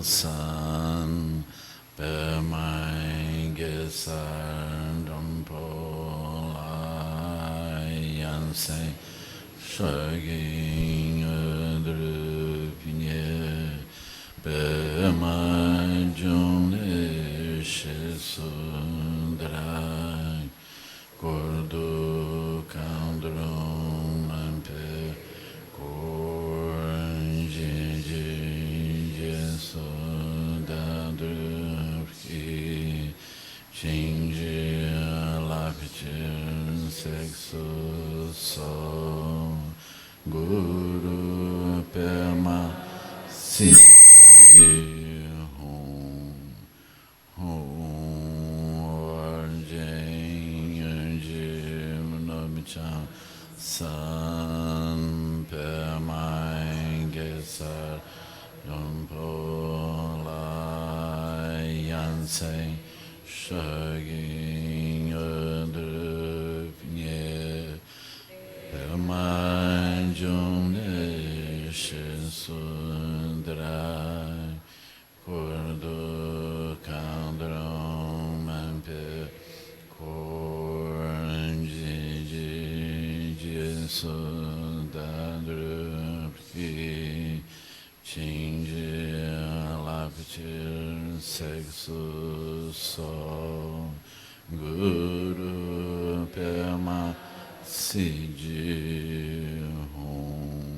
San Permai Gesar Dompolayan Say Shaging Drupinye Permai June Shisundrai Gordo Kandrum Ampe Korji Jesu Dadruki Shinji Lapichir Sexu So Guru Pema Si San Permai Gesar Dompolayan Say Shaging Drupinye Permai June Shisundrai Kordo Kandrom Ampe Korji Jesu Dadrupi Shinji Lapichir Sexu So Guru Pema Siji Hum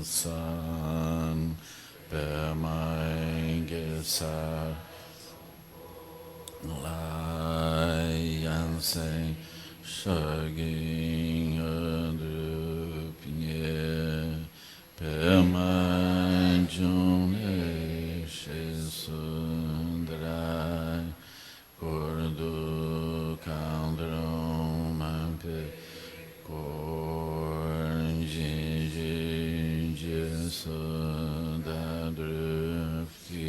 San Permai Gesar Layan Say Shaging Drupinye Permai June Shisundrai Gordo Kandrom Ampe Korji Jesu Dadruki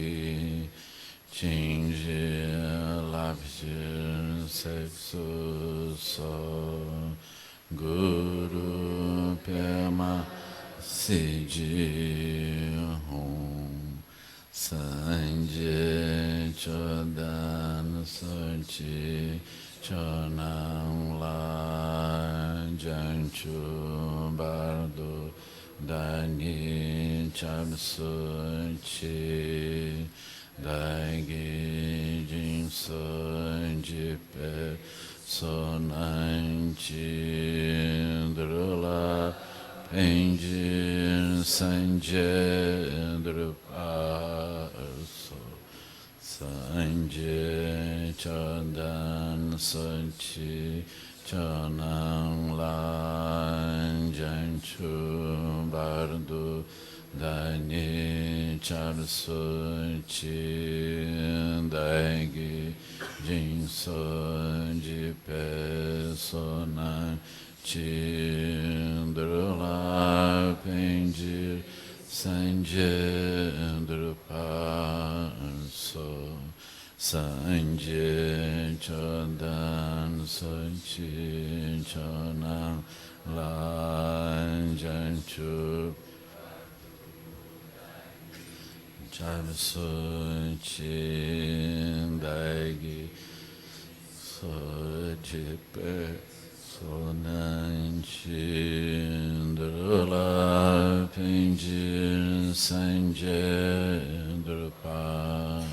Shinji Lapichir Sexu So Guru Pema Siji Hum Sanje Chodan Sochi Chonang La Janchu Bardo Dani Chabsu Chi Dagi Jinsu Jipe Sonan Chi Drula Penjir Sanje Drupaso Sanje Chodan Sochi Chonang Lan Janchu Bardu Dani Chabsu Chi Dagi Jinsu Jipe Sonan Chi Drula Penjir Sanje Drupaso Sanje Chodan Sochi Chonang Lan Janchu Chabsu Chi Dagi Sojipe Sonan Chi Drula Penjir Sanje Drupaso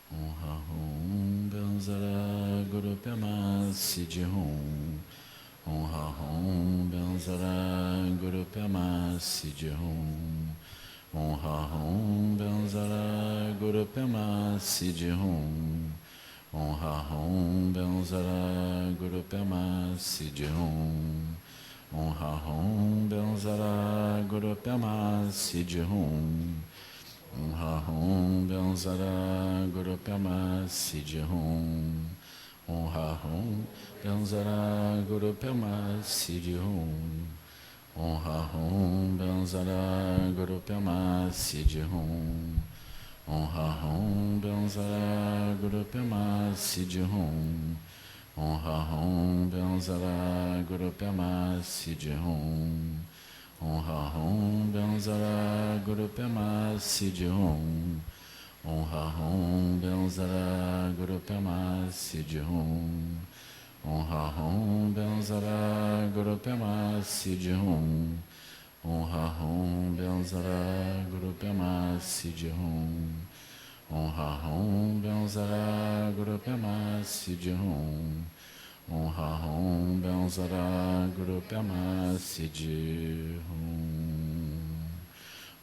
Hum Benzara Guru Pema Siji Hum Hum Benzara Guru Pema Siji Hum Benzara Guru Pema Siji Hum Benzara Guru Pema Siji Hum Benzara Guru Pema Siji Hum Benzara Guru Pema Siji Hum Benzara Guru Pema Siji Hum Benzara Guru Pema Siji Hum Om Ha Om Benzara Guru Pema Siddhihum. Om Ha Om Benzara Guru Pema Siddhihum. Om Ha Om Benzara Guru Pema Siddhihum. Om Ha Om Benzara Guru Pema Siddhihum. Om Ha Om Benzara Guru Pema Siddhihum. Om Ha Om Benzara Guru Pema Siddhihum. Om Ha Om Benzara Guru Pema Siddhihum. Om Ha Om Benzara Guru Pema Siddhihum.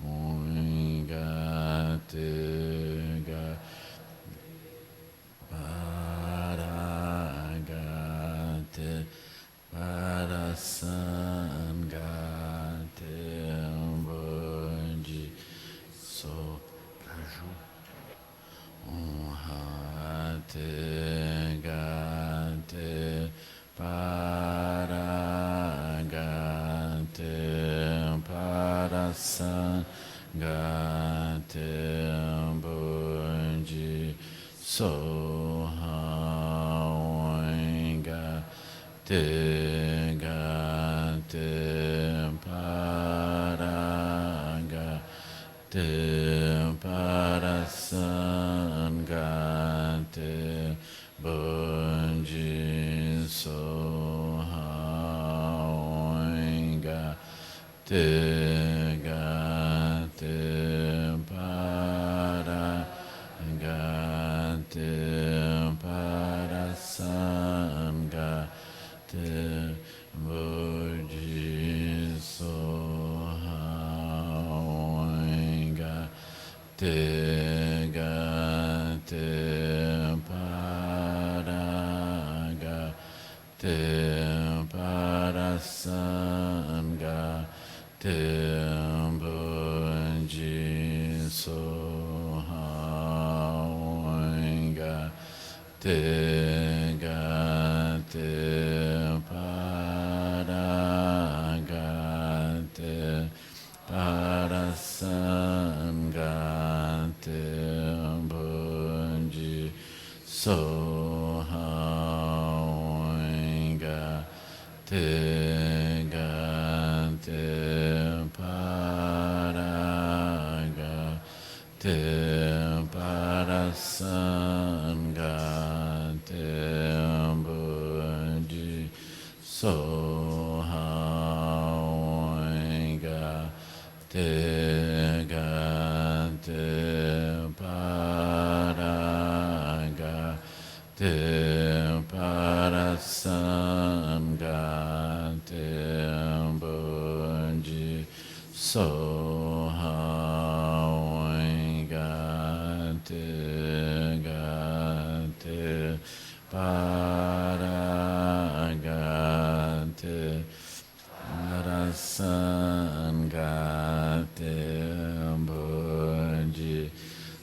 Om Gate Paragate Parasangate Bodhi So Raju Om Hate Gate Paragate Parasangate Bodhi So Te gate paraga te parasangate bunji soha oinga te gate paragate parasangate Bodhi Soha Oinga Te Gate Paraga Te Parasanga Te Bodhi Soha Oinga Te Gate Paragate Parasangate Bodhi Soha Oinga Te Gate Paragate Parasangate Bodhi Soha Oinga Te Gate Paragate Parasangate Bodhi Soha Oinga Te Gate Paragate Parasangate Bodhi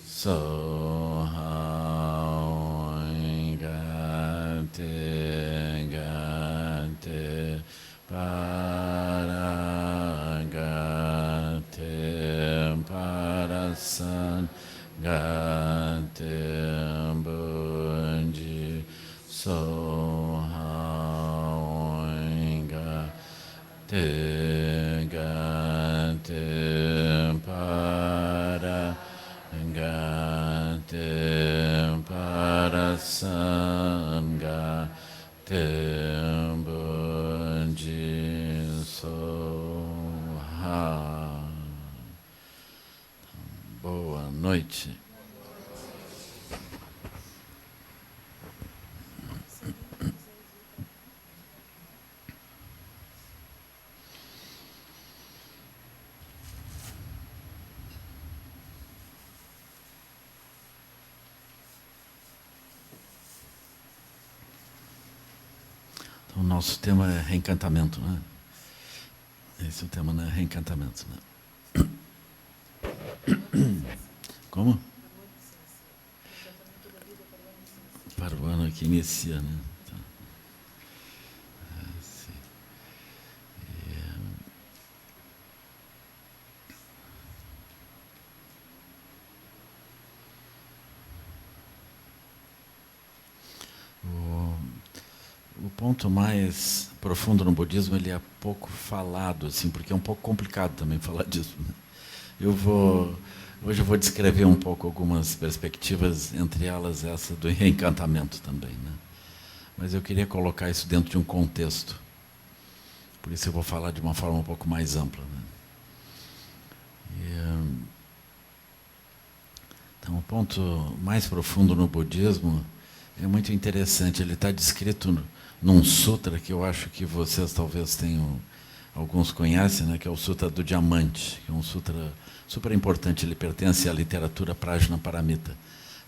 Soha Oinga Te Gate Paragate Parasangate Bodhi Soha Oinga Te Gate Paragate Parasangate Bodhi Soha. Boa noite. O nosso tema é reencantamento, né? Esse é o tema, né? Reencantamento, né? Como? Para o ano que inicia, né? Tá. ponto mais profundo no budismo, ele é pouco falado, assim, porque é um pouco complicado também falar disso, né? Hoje eu vou descrever um pouco algumas perspectivas, entre elas essa do reencantamento também, né? Mas eu queria colocar isso dentro de um contexto. Por isso eu vou falar de uma forma um pouco mais ampla, né? Então, o ponto mais profundo no budismo é muito interessante. Ele está descrito num sutra que eu acho que vocês talvez tenham, alguns conhecem, né, que é o Sutra do Diamante, que é um sutra super importante. Ele pertence à literatura Prajnaparamita.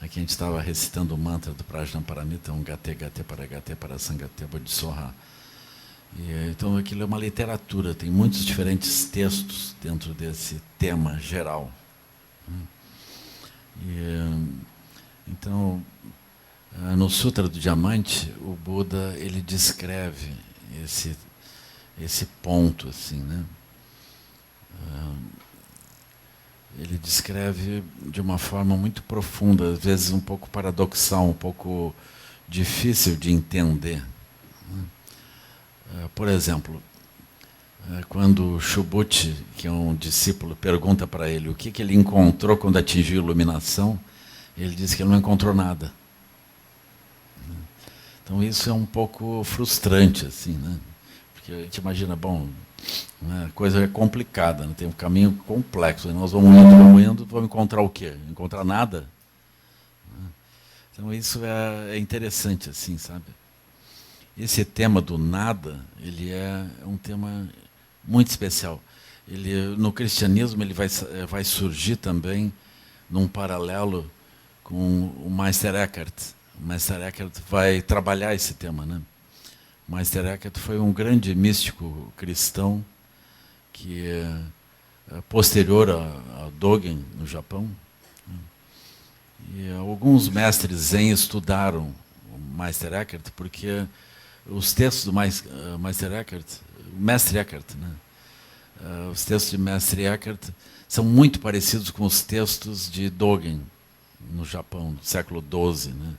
Aqui a gente estava recitando o mantra do Prajnaparamita, um Gate Gate Paragate Parasangate Bodhisattva. Então aquilo é uma literatura, tem muitos diferentes textos dentro desse tema geral. Então, no Sutra do Diamante, o Buda ele descreve esse ponto, assim, né? Ele descreve de uma forma muito profunda, às vezes um pouco paradoxal, um pouco difícil de entender. Por exemplo, quando Subhuti, que é um discípulo, pergunta para ele o que ele encontrou quando atingiu a iluminação, ele diz que ele não encontrou nada. Então isso é um pouco frustrante, assim, né? Porque a gente imagina, bom, a coisa é complicada, né? Tem um caminho complexo, nós vamos indo, vamos encontrar o quê? Encontrar nada? Então isso é interessante, assim, sabe? Esse tema do nada, ele é um tema muito especial. No cristianismo, ele vai surgir também num paralelo com o Meister Eckhart. O Meister Eckhart vai trabalhar esse tema, né? O Meister Eckhart foi um grande místico cristão que é posterior a Dogen, no Japão. E alguns mestres Zen estudaram o Meister Eckhart porque os textos do Meister Eckhart, Mestre Eckhart, né? Os textos de Mestre Eckhart são muito parecidos com os textos de Dogen, no Japão, no século XII, né?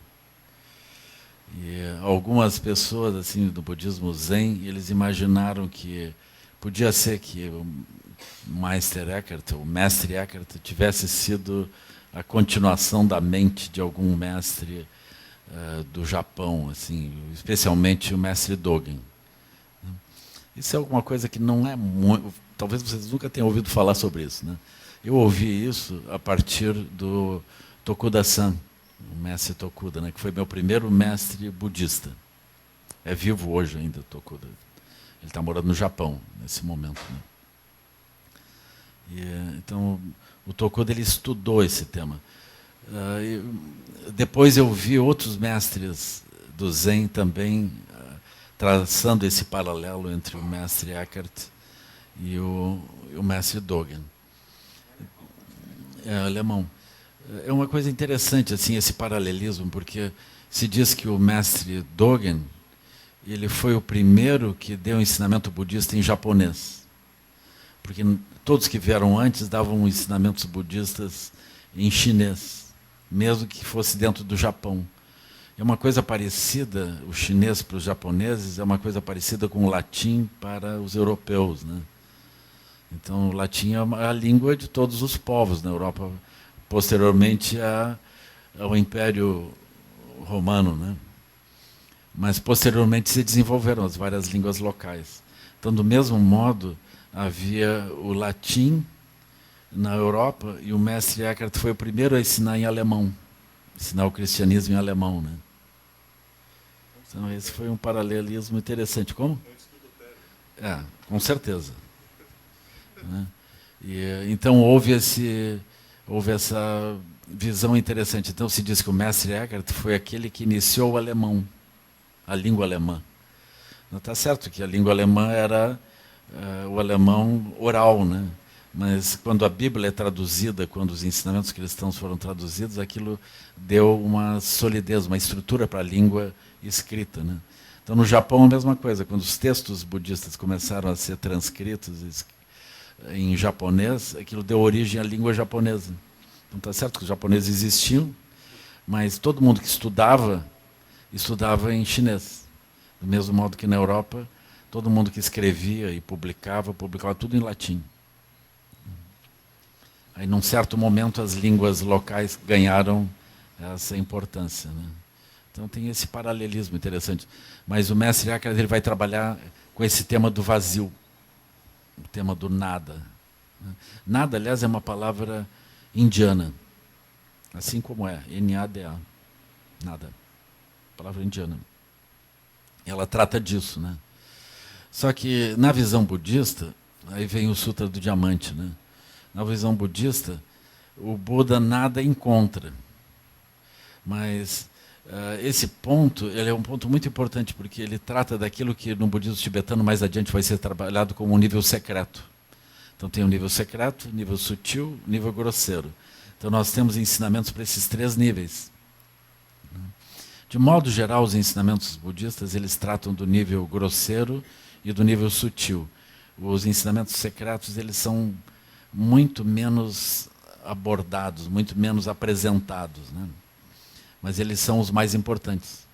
E algumas pessoas assim do budismo Zen, eles imaginaram que podia ser que o Meister Eckhart, o Mestre Eckhart, tivesse sido a continuação da mente de algum mestre do Japão, assim, especialmente o mestre Dogen. Isso é alguma coisa que não é muito... Talvez vocês nunca tenham ouvido falar sobre isso, né? Eu ouvi isso a partir do Tokuda-san, o mestre Tokuda, né, que foi meu primeiro mestre budista. É vivo hoje ainda, Tokuda. Ele está morando no Japão, nesse momento, né? Então, o Tokuda ele estudou esse tema. Depois eu vi outros mestres do Zen também traçando esse paralelo entre o mestre Eckhart e o mestre Dogen. É alemão. É uma coisa interessante assim esse paralelismo, porque se diz que o mestre Dogen ele foi o primeiro que deu ensinamento budista em japonês. Porque todos que vieram antes davam ensinamentos budistas em chinês, mesmo que fosse dentro do Japão. É uma coisa parecida, o chinês para os japoneses é uma coisa parecida com o latim para os europeus, né? Então, o latim é a língua de todos os povos na Europa, posteriormente ao Império Romano, né? Mas posteriormente se desenvolveram as várias línguas locais. Então, do mesmo modo, havia o latim na Europa e o mestre Eckhart foi o primeiro a ensinar em alemão, ensinar o cristianismo em alemão, né? Então, esse foi um paralelismo interessante. Como? Com certeza. Né? Então, houve essa visão interessante. Então, se diz que o mestre Eckhart foi aquele que iniciou o alemão, a língua alemã. Não está certo que a língua alemã era o alemão oral, né? Mas quando a Bíblia é traduzida, quando os ensinamentos cristãos foram traduzidos, aquilo deu uma solidez, uma estrutura para a língua escrita, né? Então, no Japão, a mesma coisa. Quando os textos budistas começaram a ser transcritos em japonês, aquilo deu origem à língua japonesa. Então, está certo que os japoneses existiam, mas todo mundo que estudava em chinês. Do mesmo modo que na Europa, todo mundo que escrevia e publicava tudo em latim. Aí, num certo momento, as línguas locais ganharam essa importância, né? Então tem esse paralelismo interessante. Mas o mestre Eckhart, ele vai trabalhar com esse tema do vazio, o tema do nada. Nada, aliás, é uma palavra indiana, assim como é, N-A-D-A, nada, palavra indiana. Ela trata disso, né? Só que na visão budista, aí vem o Sutra do Diamante, né? Na visão budista, o Buda nada encontra. Mas esse ponto, ele é um ponto muito importante, porque ele trata daquilo que no budismo tibetano mais adiante vai ser trabalhado como um nível secreto. Então tem o nível secreto, nível sutil, nível grosseiro. Então nós temos ensinamentos para esses 3 níveis. De modo geral, os ensinamentos budistas, eles tratam do nível grosseiro e do nível sutil. Os ensinamentos secretos, eles são muito menos abordados, muito menos apresentados, né? Mas eles são os mais importantes.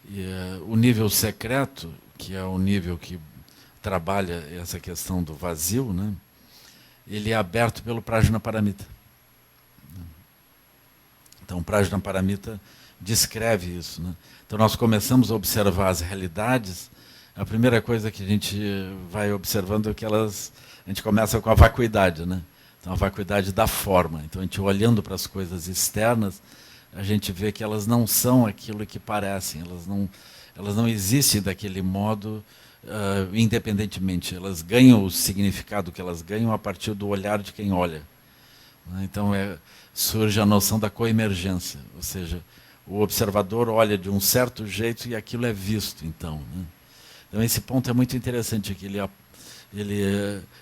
E, o nível secreto, que é o nível que trabalha essa questão do vazio, né? Ele é aberto pelo Prajnaparamita. Então, o Prajnaparamita descreve isso, né? Então, nós começamos a observar as realidades. A primeira coisa que a gente vai observando é que a gente começa com a vacuidade, né? Então, a vacuidade da forma. Então, a gente olhando para as coisas externas, a gente vê que elas não são aquilo que parecem, elas não existem daquele modo independentemente. Elas ganham o significado que elas ganham a partir do olhar de quem olha. Então, surge a noção da coemergência, ou seja, o observador olha de um certo jeito e aquilo é visto, então, né? Então, esse ponto é muito interessante, que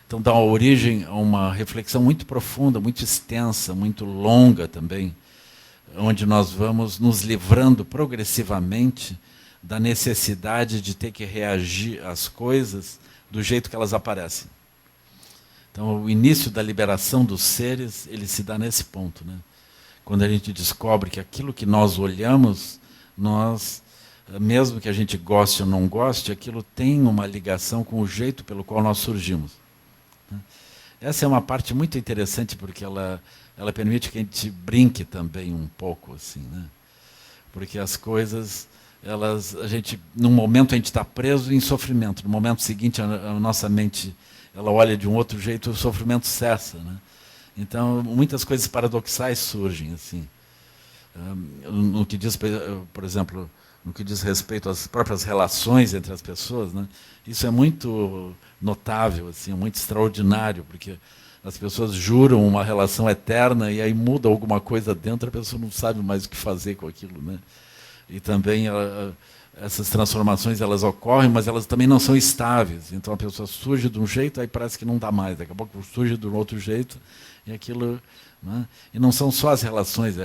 então dá origem a uma reflexão muito profunda, muito extensa, muito longa também, onde nós vamos nos livrando progressivamente da necessidade de ter que reagir às coisas do jeito que elas aparecem. Então, o início da liberação dos seres, ele se dá nesse ponto, né? Quando a gente descobre que aquilo que nós olhamos, mesmo que a gente goste ou não goste, aquilo tem uma ligação com o jeito pelo qual nós surgimos. Essa é uma parte muito interessante, porque ela permite que a gente brinque também um pouco, assim, né? Porque as coisas, num momento a gente está preso em sofrimento, no momento seguinte a nossa mente, ela olha de um outro jeito, o sofrimento cessa, né? Então, muitas coisas paradoxais surgem, assim. No que diz, por exemplo, no que diz respeito às próprias relações entre as pessoas, né? Isso é muito notável, assim, muito extraordinário, porque as pessoas juram uma relação eterna e aí muda alguma coisa dentro, a pessoa não sabe mais o que fazer com aquilo, né? E também essas transformações, elas ocorrem, mas elas também não são estáveis. Então a pessoa surge de um jeito, aí parece que não dá mais, daqui a pouco surge de um outro jeito e aquilo, né? E não são só as relações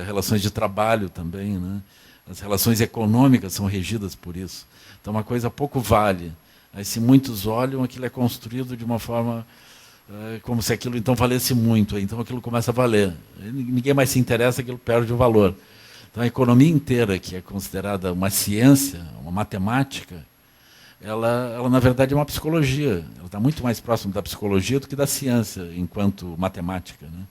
de trabalho também, né? As relações econômicas são regidas por isso. Então uma coisa pouco vale. Aí, se muitos olham, aquilo é construído de uma forma como se aquilo então valesse muito. Então aquilo começa a valer. Ninguém mais se interessa, aquilo perde o valor. Então a economia inteira, que é considerada uma ciência, uma matemática, ela na verdade é uma psicologia. Ela está muito mais próxima da psicologia do que da ciência, enquanto matemática, né?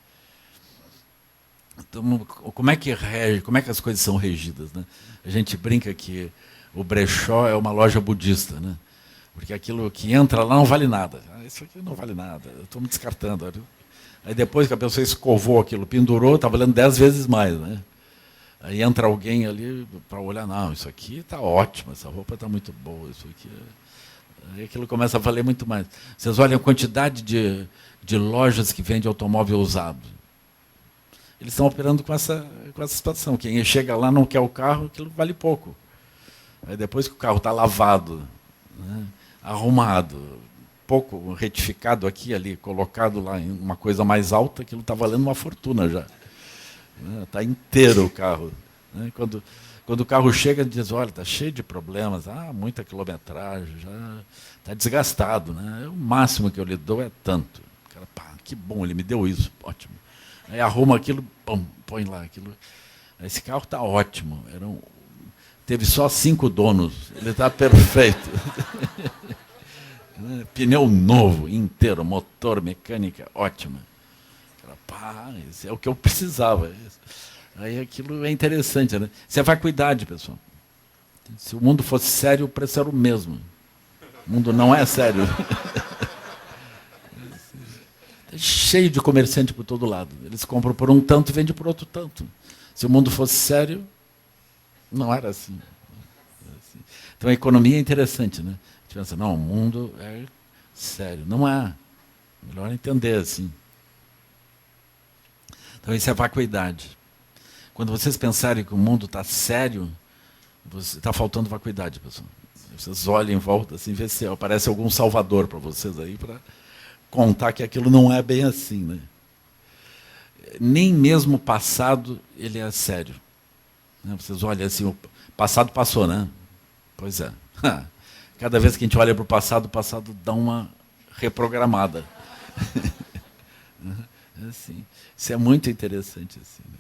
Então, como é que as coisas são regidas, né? A gente brinca que o brechó é uma loja budista, né? Porque aquilo que entra lá não vale nada. Isso aqui não vale nada, eu estou me descartando. Aí depois que a pessoa escovou aquilo, pendurou, está valendo 10 vezes mais, né? Aí entra alguém ali para olhar, não, isso aqui está ótimo, essa roupa está muito boa, isso aqui. Aí aquilo começa a valer muito mais. Vocês olham a quantidade de lojas que vendem automóvel usado. Eles estão operando com essa situação. Quem chega lá não quer o carro, aquilo vale pouco. Aí depois que o carro está lavado, né, arrumado, pouco retificado aqui ali, colocado lá em uma coisa mais alta, aquilo está valendo uma fortuna já. Está inteiro o carro. Né? Quando o carro chega, diz, olha, está cheio de problemas, muita quilometragem, já está desgastado. Né? O máximo que eu lhe dou é tanto. O cara, pá, que bom, ele me deu isso, ótimo. Aí arruma aquilo, pum, põe lá aquilo. Esse carro está ótimo. teve só 5 donos. Ele está perfeito. Pneu novo, inteiro, motor, mecânica, ótima. Pá, isso é o que eu precisava. Aí aquilo é interessante, né? Isso é vacuidade, pessoal. Se o mundo fosse sério, o preço era o mesmo. O mundo não é sério. É cheio de comerciante por todo lado. Eles compram por um tanto e vendem por outro tanto. Se o mundo fosse sério, não era assim. Então a economia é interessante, né? A gente pensa, não, o mundo é sério. Não é. Melhor entender assim. Então isso é vacuidade. Quando vocês pensarem que o mundo está sério, está faltando vacuidade, pessoal. Vocês olhem em volta assim, vê se aparece algum salvador para vocês aí, para contar que aquilo não é bem assim, né? Nem mesmo o passado ele é sério. Vocês olham assim, o passado passou, né? Pois é. Cada vez que a gente olha para o passado dá uma reprogramada. Assim, isso é muito interessante. Assim, né?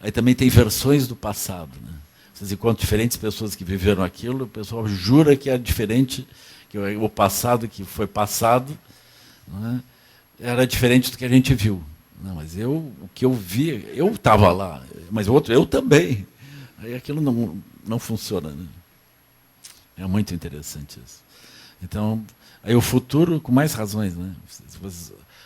Aí também tem versões do passado. Né? Vocês encontram diferentes pessoas que viveram aquilo, o pessoal jura que é diferente, que o passado que foi passado, né, era diferente do que a gente viu. Não, mas o que eu vi, eu estava lá, mas o outro, eu também. Aí aquilo não funciona. Né? É muito interessante isso. Então, aí o futuro, com mais razões, né?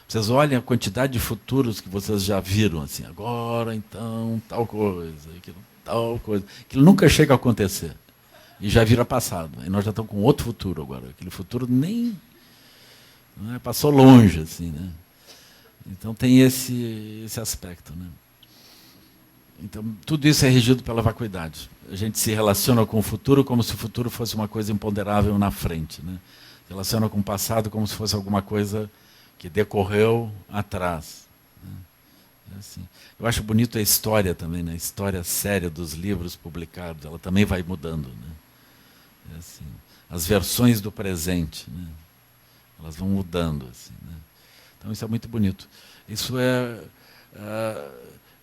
Vocês olhem a quantidade de futuros que vocês já viram, assim, agora, então, tal coisa, aquilo, tal coisa. Aquilo nunca chega a acontecer. E já vira passado. E nós já estamos com outro futuro agora. Aquele futuro nem... Né, passou longe, assim, né? Então tem esse aspecto, né? Então, tudo isso é regido pela vacuidade. A gente se relaciona com o futuro como se o futuro fosse uma coisa imponderável na frente, né? Se relaciona com o passado como se fosse alguma coisa que decorreu atrás. Né? Assim. Eu acho bonito a história também, né? A história séria dos livros publicados, ela também vai mudando. Né? Assim. As versões do presente, né? Elas vão mudando. Assim, né? Então isso é muito bonito. Isso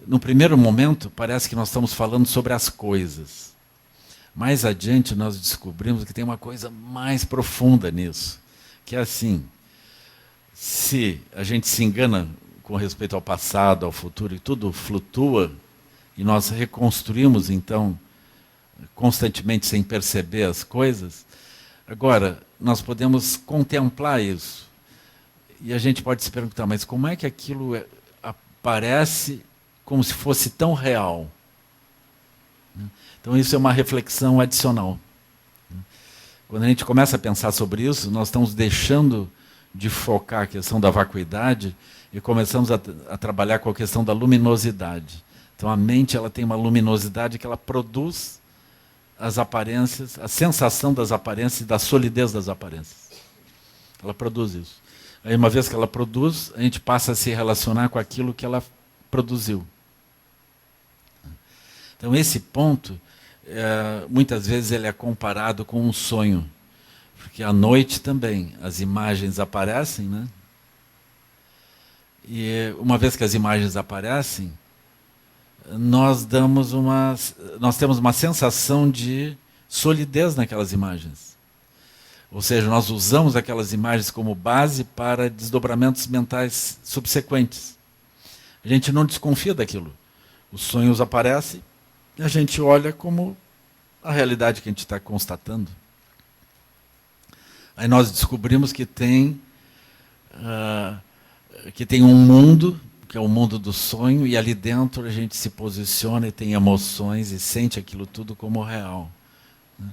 no primeiro momento, parece que nós estamos falando sobre as coisas. Mais adiante, nós descobrimos que tem uma coisa mais profunda nisso, que é assim, se a gente se engana com respeito ao passado, ao futuro, e tudo flutua, e nós reconstruímos, então, constantemente, sem perceber as coisas, agora, nós podemos contemplar isso. E a gente pode se perguntar, mas como é que aquilo aparece como se fosse tão real? Então isso é uma reflexão adicional. Quando a gente começa a pensar sobre isso, nós estamos deixando de focar a questão da vacuidade e começamos a trabalhar com a questão da luminosidade. Então a mente ela tem uma luminosidade que ela produz as aparências, a sensação das aparências e da solidez das aparências. Ela produz isso. Aí uma vez que ela produz, a gente passa a se relacionar com aquilo que ela produziu. Então esse ponto, muitas vezes ele é comparado com um sonho. Porque à noite também as imagens aparecem, né? E uma vez que as imagens aparecem, nós temos uma sensação de solidez naquelas imagens. Ou seja, nós usamos aquelas imagens como base para desdobramentos mentais subsequentes. A gente não desconfia daquilo. Os sonhos aparecem e a gente olha como a realidade que a gente está constatando. Aí nós descobrimos que tem um mundo, que é o mundo do sonho, e ali dentro a gente se posiciona e tem emoções e sente aquilo tudo como real. Né?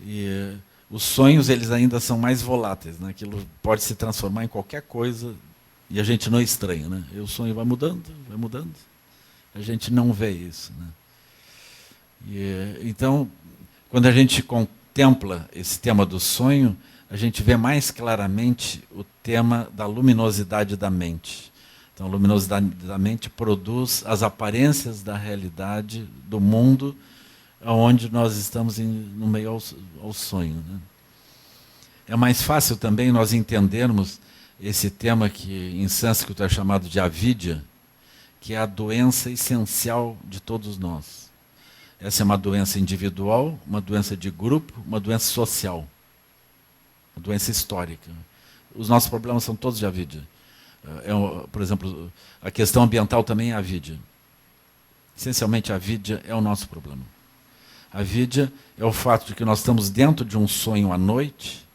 E os sonhos eles ainda são mais voláteis, né? Aquilo pode se transformar em qualquer coisa e a gente não estranha. Né? E o sonho vai mudando, a gente não vê isso. Né? Então, quando a gente contempla esse tema do sonho, a gente vê mais claramente o tema da luminosidade da mente. Então, a luminosidade da mente produz as aparências da realidade, do mundo, onde nós estamos no meio ao sonho. Né? É mais fácil também nós entendermos esse tema que em sânscrito é chamado de avidya, que é a doença essencial de todos nós. Essa é uma doença individual, uma doença de grupo, uma doença social, uma doença histórica. Os nossos problemas são todos de avidya. Por exemplo, a questão ambiental também é avidya. Essencialmente, a avidya é o nosso problema. A avidya é o fato de que nós estamos dentro de um sonho à noite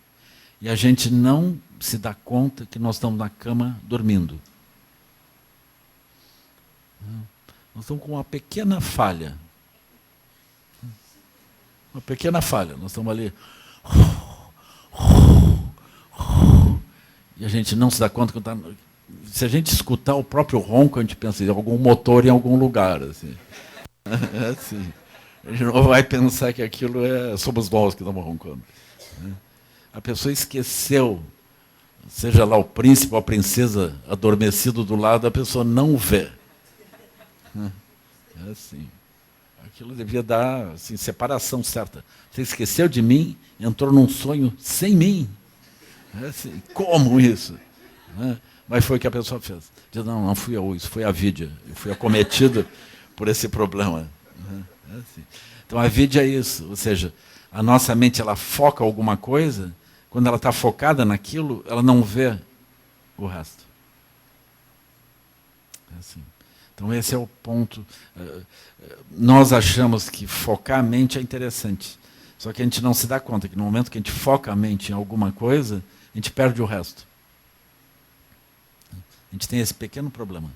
e a gente não se dá conta que nós estamos na cama dormindo. Nós estamos com uma pequena falha. Uma pequena falha. Nós estamos ali. E a gente não se dá conta que está. Se a gente escutar o próprio ronco, a gente pensa em algum motor em algum lugar. Assim. É assim. A gente não vai pensar que aquilo somos nós que estamos roncando. A pessoa esqueceu, seja lá o príncipe ou a princesa adormecido do lado, a pessoa não vê. É assim. Aquilo devia dar assim, separação certa. Você esqueceu de mim, entrou num sonho sem mim. É assim, como isso? Mas foi o que a pessoa fez. Diz, não fui eu, isso foi a avidya. Eu fui acometido por esse problema. É assim. Então a avidya é isso, ou seja, a nossa mente ela foca alguma coisa, quando ela está focada naquilo, ela não vê o resto. É assim. Então esse é o ponto. Nós achamos que focar a mente é interessante, só que a gente não se dá conta que no momento que a gente foca a mente em alguma coisa, a gente perde o resto. A gente tem esse pequeno problema.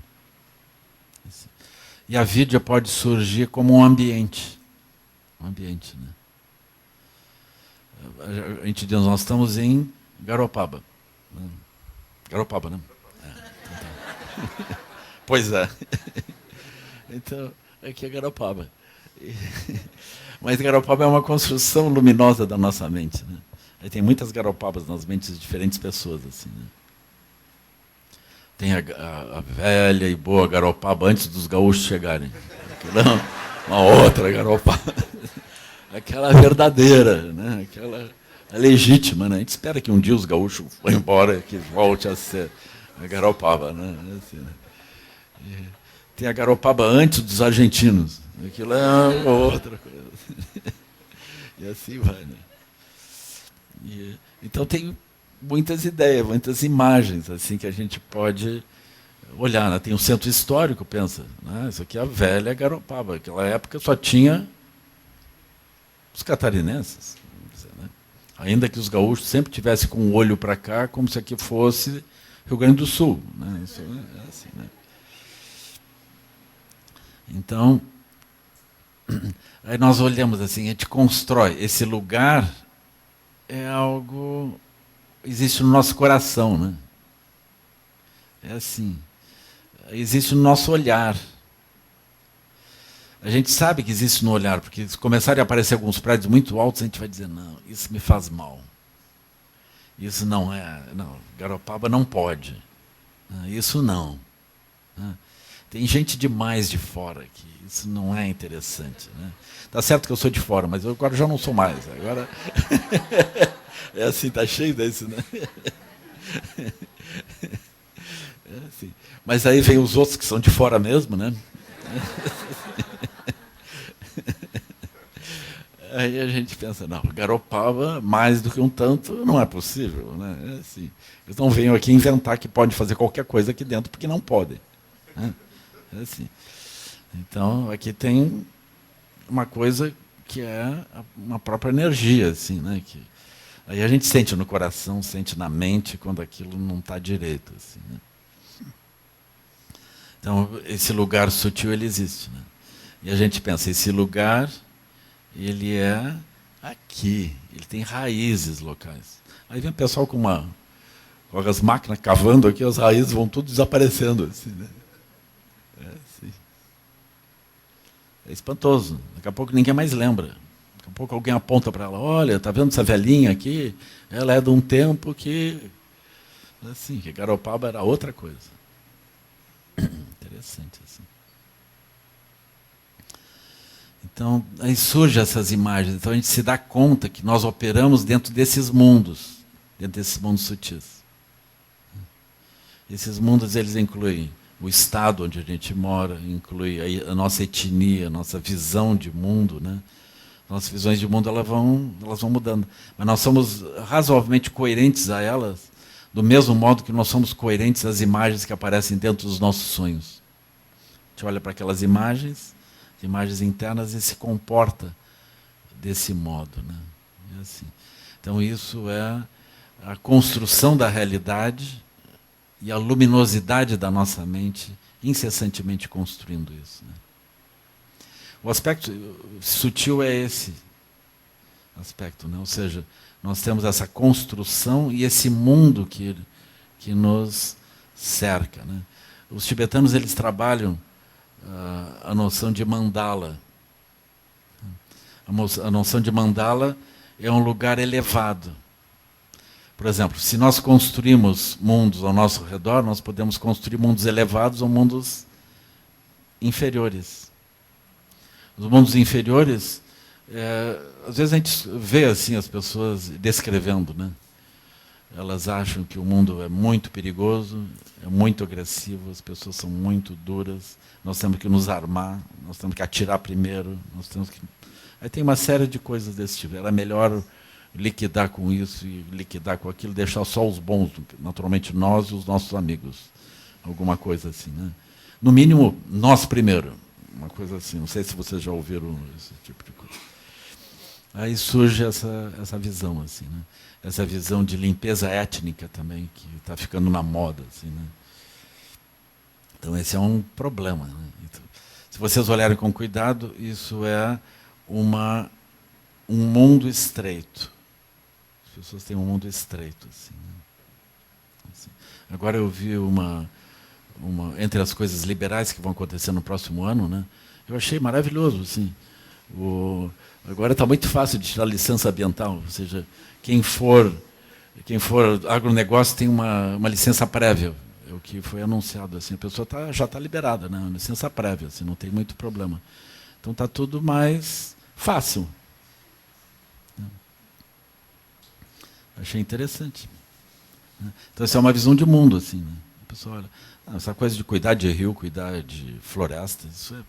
E a avidya pode surgir como um ambiente. Um ambiente, né? A gente diz, nós estamos em Garopaba. Garopaba, né? Então tá. Pois é. Então, aqui é Garopaba. Mas Garopaba é uma construção luminosa da nossa mente, né? Aí tem muitas Garopabas nas mentes de diferentes pessoas, assim, né? Tem a velha e boa Garopaba antes dos gaúchos chegarem. Uma outra Garopaba. Aquela verdadeira, né? Aquela legítima, né? A gente espera que um dia os gaúchos vão embora, que volte a ser a Garopaba, né? Assim, né? Tem a Garopaba antes dos argentinos. Aquilo é outra coisa. E assim vai, né? Então tem muitas ideias, muitas imagens assim que a gente pode olhar, né? Tem um centro histórico, pensa, né? Isso aqui é a velha Garopaba. Naquela época só tinha os catarinenses, dizer, né? Ainda que os gaúchos sempre tivessem com o olho para cá, como se aqui fosse Rio Grande do Sul, né? Isso é assim, né? Então, aí nós olhamos assim, a gente constrói. Esse lugar é algo existe no nosso coração, né? É assim, existe no nosso olhar. A gente sabe que existe no olhar, porque se começarem a aparecer alguns prédios muito altos, a gente vai dizer, não, isso me faz mal. Isso não é, não, Garopaba não pode. Isso não. Tem gente demais de fora aqui, isso não é interessante, né? Tá certo que eu sou de fora, mas eu agora já não sou mais. Agora é assim, tá cheio desse, né? É assim. Mas aí vem os outros que são de fora mesmo, né? Aí a gente pensa, não, Garopaba, mais do que um tanto, não é possível, né? É assim. Eles não venham aqui inventar que pode fazer qualquer coisa aqui dentro, porque não podem. Né? É assim. Então, aqui tem uma coisa que é uma própria energia, assim, né? Que aí a gente sente no coração, sente na mente quando aquilo não está direito, assim, né? Então, esse lugar sutil, ele existe, né? E a gente pensa, esse lugar, ele é aqui, ele tem raízes locais. Aí vem o pessoal com as máquinas cavando aqui, as raízes vão tudo desaparecendo, assim, né? Assim. É espantoso. Daqui a pouco ninguém mais lembra. Daqui a pouco alguém aponta para ela, olha, tá vendo essa velhinha aqui? Ela é de um tempo que, assim, que Garopaba era outra coisa. Interessante, assim. Então, aí surgem essas imagens. Então a gente se dá conta que nós operamos dentro desses mundos sutis. Esses mundos, eles incluem o estado onde a gente mora, inclui a nossa etnia, a nossa visão de mundo, né? Nossas visões de mundo elas vão mudando. Mas nós somos razoavelmente coerentes a elas, do mesmo modo que nós somos coerentes às imagens que aparecem dentro dos nossos sonhos. A gente olha para aquelas imagens internas, e se comporta desse modo, né? É assim. Então isso é a construção da realidade e a luminosidade da nossa mente incessantemente construindo isso, né? O aspecto sutil é esse aspecto, né? Ou seja, nós temos essa construção e esse mundo que nos cerca, né? Os tibetanos eles trabalham a noção de mandala. A noção de mandala é um lugar elevado. Por exemplo, se nós construímos mundos ao nosso redor, nós podemos construir mundos elevados ou mundos inferiores. Os mundos inferiores, às vezes a gente vê assim as pessoas descrevendo, né? Elas acham que o mundo é muito perigoso, é muito agressivo, as pessoas são muito duras, nós temos que nos armar, nós temos que atirar primeiro, nós temos que... Aí tem uma série de coisas desse tipo. Era melhor liquidar com isso e liquidar com aquilo, deixar só os bons, naturalmente nós e os nossos amigos. Alguma coisa assim, né? No mínimo, nós primeiro. Uma coisa assim, não sei se vocês já ouviram esse tipo de coisa. Aí surge essa visão, assim, né? Essa visão de limpeza étnica também, que está ficando na moda, assim, né? Então esse é um problema, né? Então, se vocês olharem com cuidado, isso é um mundo estreito. As pessoas têm um mundo estreito, assim, né? Assim. Agora eu vi entre as coisas liberais que vão acontecer no próximo ano, né? Eu achei maravilhoso, assim. Agora está muito fácil de tirar licença ambiental, ou seja, quem for agronegócio tem uma licença prévia, é o que foi anunciado, assim. A pessoa já está liberada, né? Uma licença prévia, assim, não tem muito problema. Então está tudo mais fácil. Achei interessante. Então essa é uma visão de mundo, assim, né? A pessoa olha, essa coisa de cuidar de rio, cuidar de floresta, isso é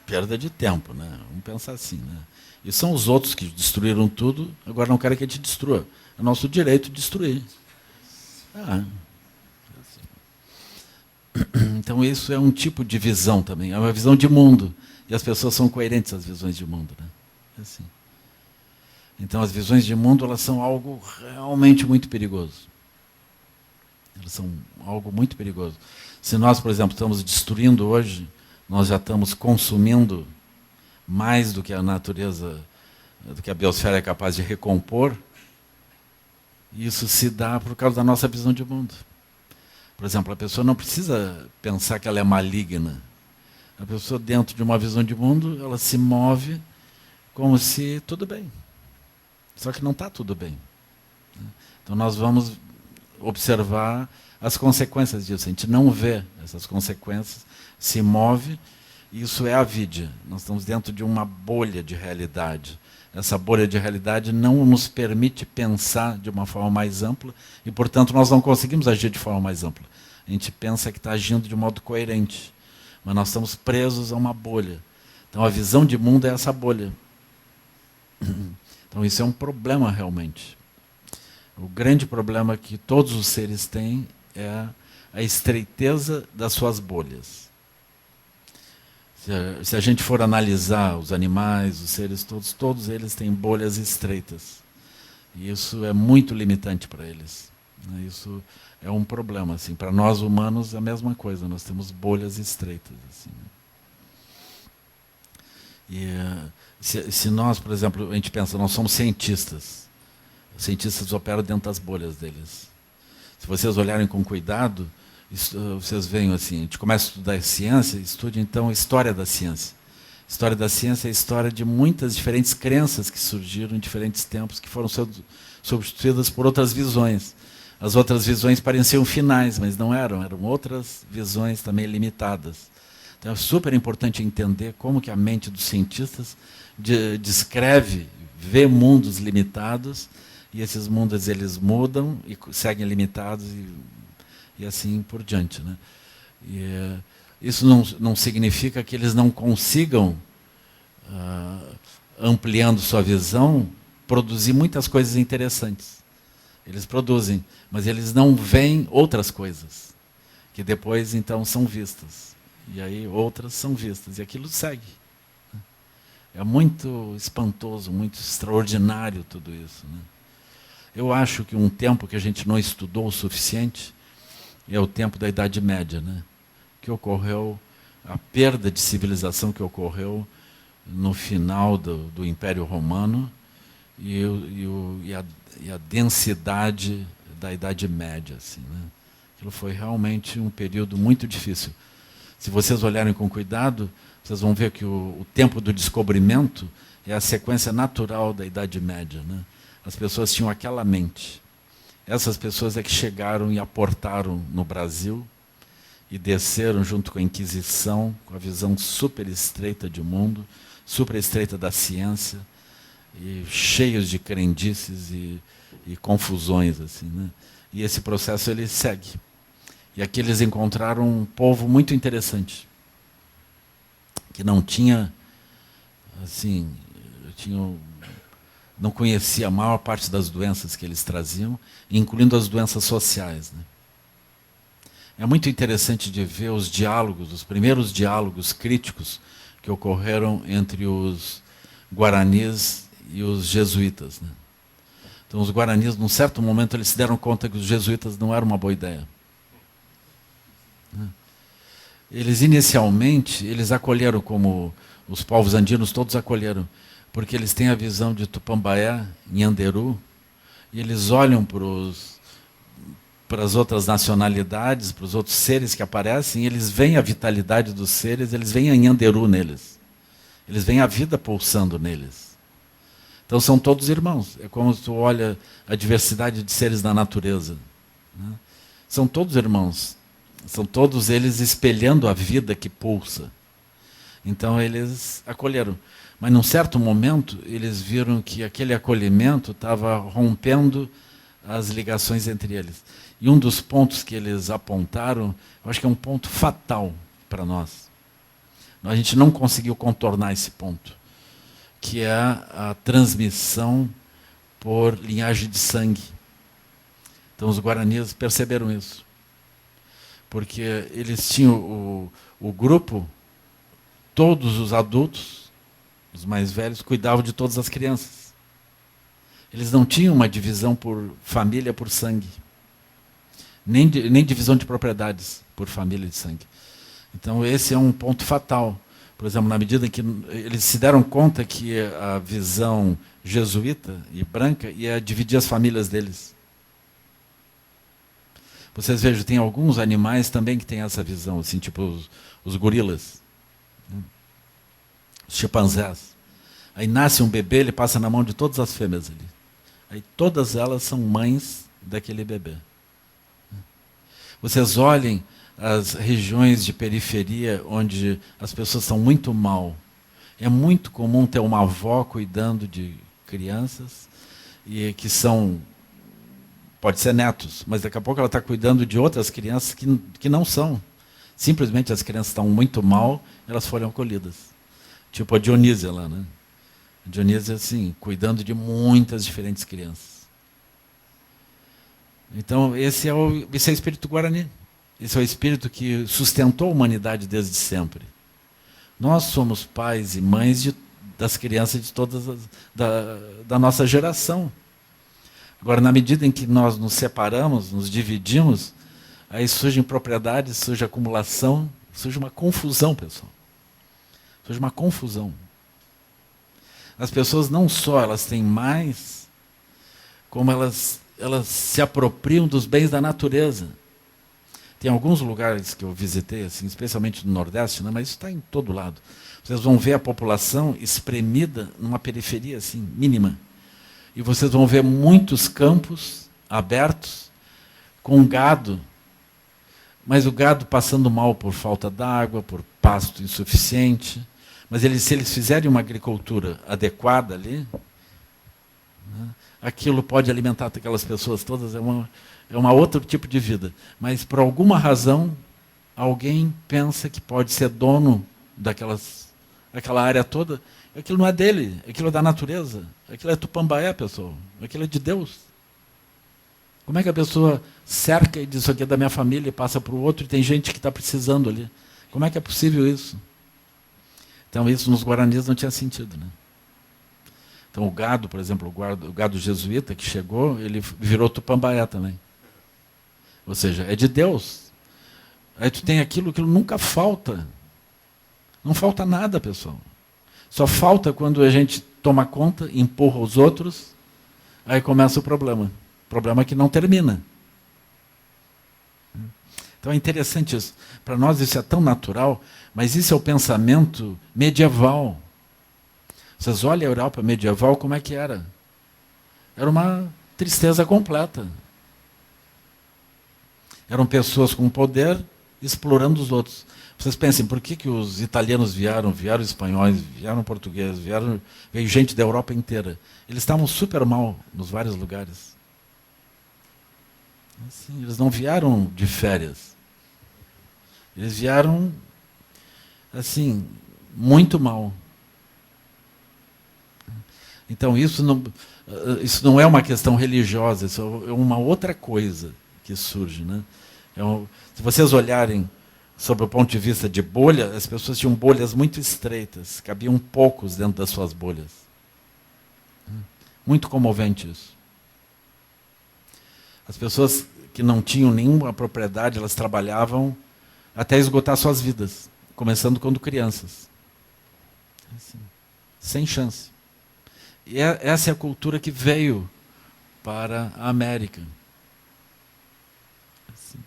perda de tempo, né? Vamos pensar assim, né? E são os outros que destruíram tudo, agora não querem que a gente destrua. É nosso direito de destruir. Então isso é um tipo de visão também, é uma visão de mundo. E as pessoas são coerentes às visões de mundo, né? É assim. Então as visões de mundo, elas são algo realmente muito perigoso. Elas são algo muito perigoso. Se nós, por exemplo, estamos destruindo hoje, nós já estamos consumindo mais do que a natureza, do que a biosfera é capaz de recompor. Isso se dá por causa da nossa visão de mundo. Por exemplo, a pessoa não precisa pensar que ela é maligna. A pessoa, dentro de uma visão de mundo, ela se move como se tudo bem. Só que não está tudo bem. Então nós vamos observar as consequências disso. A gente não vê essas consequências, se move, e isso é a vida. Nós estamos dentro de uma bolha de realidade. Essa bolha de realidade não nos permite pensar de uma forma mais ampla e, portanto, nós não conseguimos agir de forma mais ampla. A gente pensa que está agindo de modo coerente, mas nós estamos presos a uma bolha. Então a visão de mundo é essa bolha. Então isso é um problema realmente. O grande problema que todos os seres têm é a estreiteza das suas bolhas. Se a gente for analisar os animais, os seres todos eles têm bolhas estreitas. E isso é muito limitante para eles. Isso é um problema. Assim. Para nós humanos é a mesma coisa, nós temos bolhas estreitas. Assim. E se nós, por exemplo, a gente pensa, nós somos cientistas. Os cientistas operam dentro das bolhas deles. Se vocês olharem com cuidado, vocês veem assim, a gente começa a estudar ciência, estude então a história da ciência. A história da ciência é a história de muitas diferentes crenças que surgiram em diferentes tempos, que foram substituídas por outras visões. As outras visões pareciam finais, mas não eram outras visões também limitadas. Então é super importante entender como que a mente dos cientistas descreve, vê mundos limitados, e esses mundos eles mudam e seguem limitados e assim por diante, né? E isso não significa que eles não consigam, ampliando sua visão, produzir muitas coisas interessantes. Eles produzem, mas eles não veem outras coisas, que depois então são vistas. E aí outras são vistas, e aquilo segue. É muito espantoso, muito extraordinário tudo isso, né? Eu acho que um tempo que a gente não estudou o suficiente é o tempo da Idade Média, né? Que ocorreu, a perda de civilização que ocorreu no final do Império Romano e a densidade da Idade Média, assim, né? Aquilo foi realmente um período muito difícil. Se vocês olharem com cuidado, vocês vão ver que o tempo do descobrimento é a sequência natural da Idade Média, né? As pessoas tinham aquela mente. Essas pessoas é que chegaram e aportaram no Brasil e desceram junto com a Inquisição, com a visão super estreita de mundo, super estreita da ciência, e cheios de crendices e confusões, assim, né? E esse processo ele segue. E aqui eles encontraram um povo muito interessante, que não tinha, assim, não conhecia a maior parte das doenças que eles traziam, incluindo as doenças sociais, né? É muito interessante de ver os diálogos, os primeiros diálogos críticos que ocorreram entre os guaranis e os jesuítas, né? Então os guaranis, num certo momento, eles se deram conta que os jesuítas não eram uma boa ideia. Eles inicialmente, eles acolheram, como os povos andinos todos acolheram, porque eles têm a visão de Tupambaé, Nhanderu, e eles olham para as outras nacionalidades, para os outros seres que aparecem, e eles veem a vitalidade dos seres, eles veem a Nhanderu neles. Eles veem a vida pulsando neles. Então são todos irmãos. É como tu olha a diversidade de seres da natureza, né? São todos irmãos. São todos eles espelhando a vida que pulsa. Então eles acolheram. Mas num certo momento, eles viram que aquele acolhimento estava rompendo as ligações entre eles. E um dos pontos que eles apontaram, eu acho que é um ponto fatal para nós. A gente não conseguiu contornar esse ponto, que é a transmissão por linhagem de sangue. Então os guaranis perceberam isso. Porque eles tinham o grupo, todos os adultos, os mais velhos, cuidavam de todas as crianças. Eles não tinham uma divisão por família, por sangue. Nem divisão de propriedades por família de sangue. Então esse é um ponto fatal. Por exemplo, na medida em que eles se deram conta que a visão jesuíta e branca ia dividir as famílias deles. Vocês vejam, tem alguns animais também que têm essa visão, assim, tipo os gorilas, né? Os chimpanzés. Aí nasce um bebê, ele passa na mão de todas as fêmeas ali. Aí todas elas são mães daquele bebê. Vocês olhem as regiões de periferia onde as pessoas estão muito mal. É muito comum ter uma avó cuidando de crianças e que são, pode ser netos, mas daqui a pouco ela está cuidando de outras crianças que não são. Simplesmente as crianças estão muito mal, elas foram acolhidas. Tipo a Dionísia lá, né? A Dionísia, assim, cuidando de muitas diferentes crianças. Então, esse é o espírito guarani. Esse é o espírito que sustentou a humanidade desde sempre. Nós somos pais e mães das crianças de todas da nossa geração. Agora, na medida em que nós nos separamos, nos dividimos, aí surgem propriedades, surge acumulação, surge uma confusão, pessoal. Surge uma confusão. As pessoas não só elas têm mais, como elas se apropriam dos bens da natureza. Tem alguns lugares que eu visitei, assim, especialmente no Nordeste, né, mas isso está em todo lado. Vocês vão ver a população espremida numa periferia assim, mínima. E vocês vão ver muitos campos abertos com gado, mas o gado passando mal por falta d'água, por pasto insuficiente. Mas se eles fizerem uma agricultura adequada ali, né, aquilo pode alimentar aquelas pessoas todas, é uma outro tipo de vida. Mas por alguma razão, alguém pensa que pode ser dono daquela área toda. Aquilo não é dele, aquilo é da natureza. Aquilo é Tupambaé, pessoal. Aquilo é de Deus. Como é que a pessoa cerca e diz isso aqui é da minha família e passa para o outro e tem gente que está precisando ali? Como é que é possível isso? Então isso nos Guaranis não tinha sentido, né? Então o gado, por exemplo, o gado jesuíta que chegou, ele virou Tupambaé também. Ou seja, é de Deus. Aí tu tem aquilo nunca falta. Não falta nada, pessoal. Só falta quando a gente toma conta, empurra os outros, aí começa o problema. Problema que não termina. Então é interessante isso. Para nós isso é tão natural, mas isso é o pensamento medieval. Vocês olham a Europa medieval, como é que era? Era uma tristeza completa. Eram pessoas com poder explorando os outros. Vocês pensem, por que os italianos vieram os espanhóis, vieram portugueses, veio gente da Europa inteira. Eles estavam super mal nos vários lugares. Assim, eles não vieram de férias. Eles vieram, assim, muito mal. Então isso não é uma questão religiosa, isso é uma outra coisa que surge, né? Se vocês olharem sob o ponto de vista de bolha, as pessoas tinham bolhas muito estreitas, cabiam poucos dentro das suas bolhas. Muito comovente isso. As pessoas que não tinham nenhuma propriedade, elas trabalhavam até esgotar suas vidas, começando quando crianças. Assim, sem chance. E essa é a cultura que veio para a América. Assim,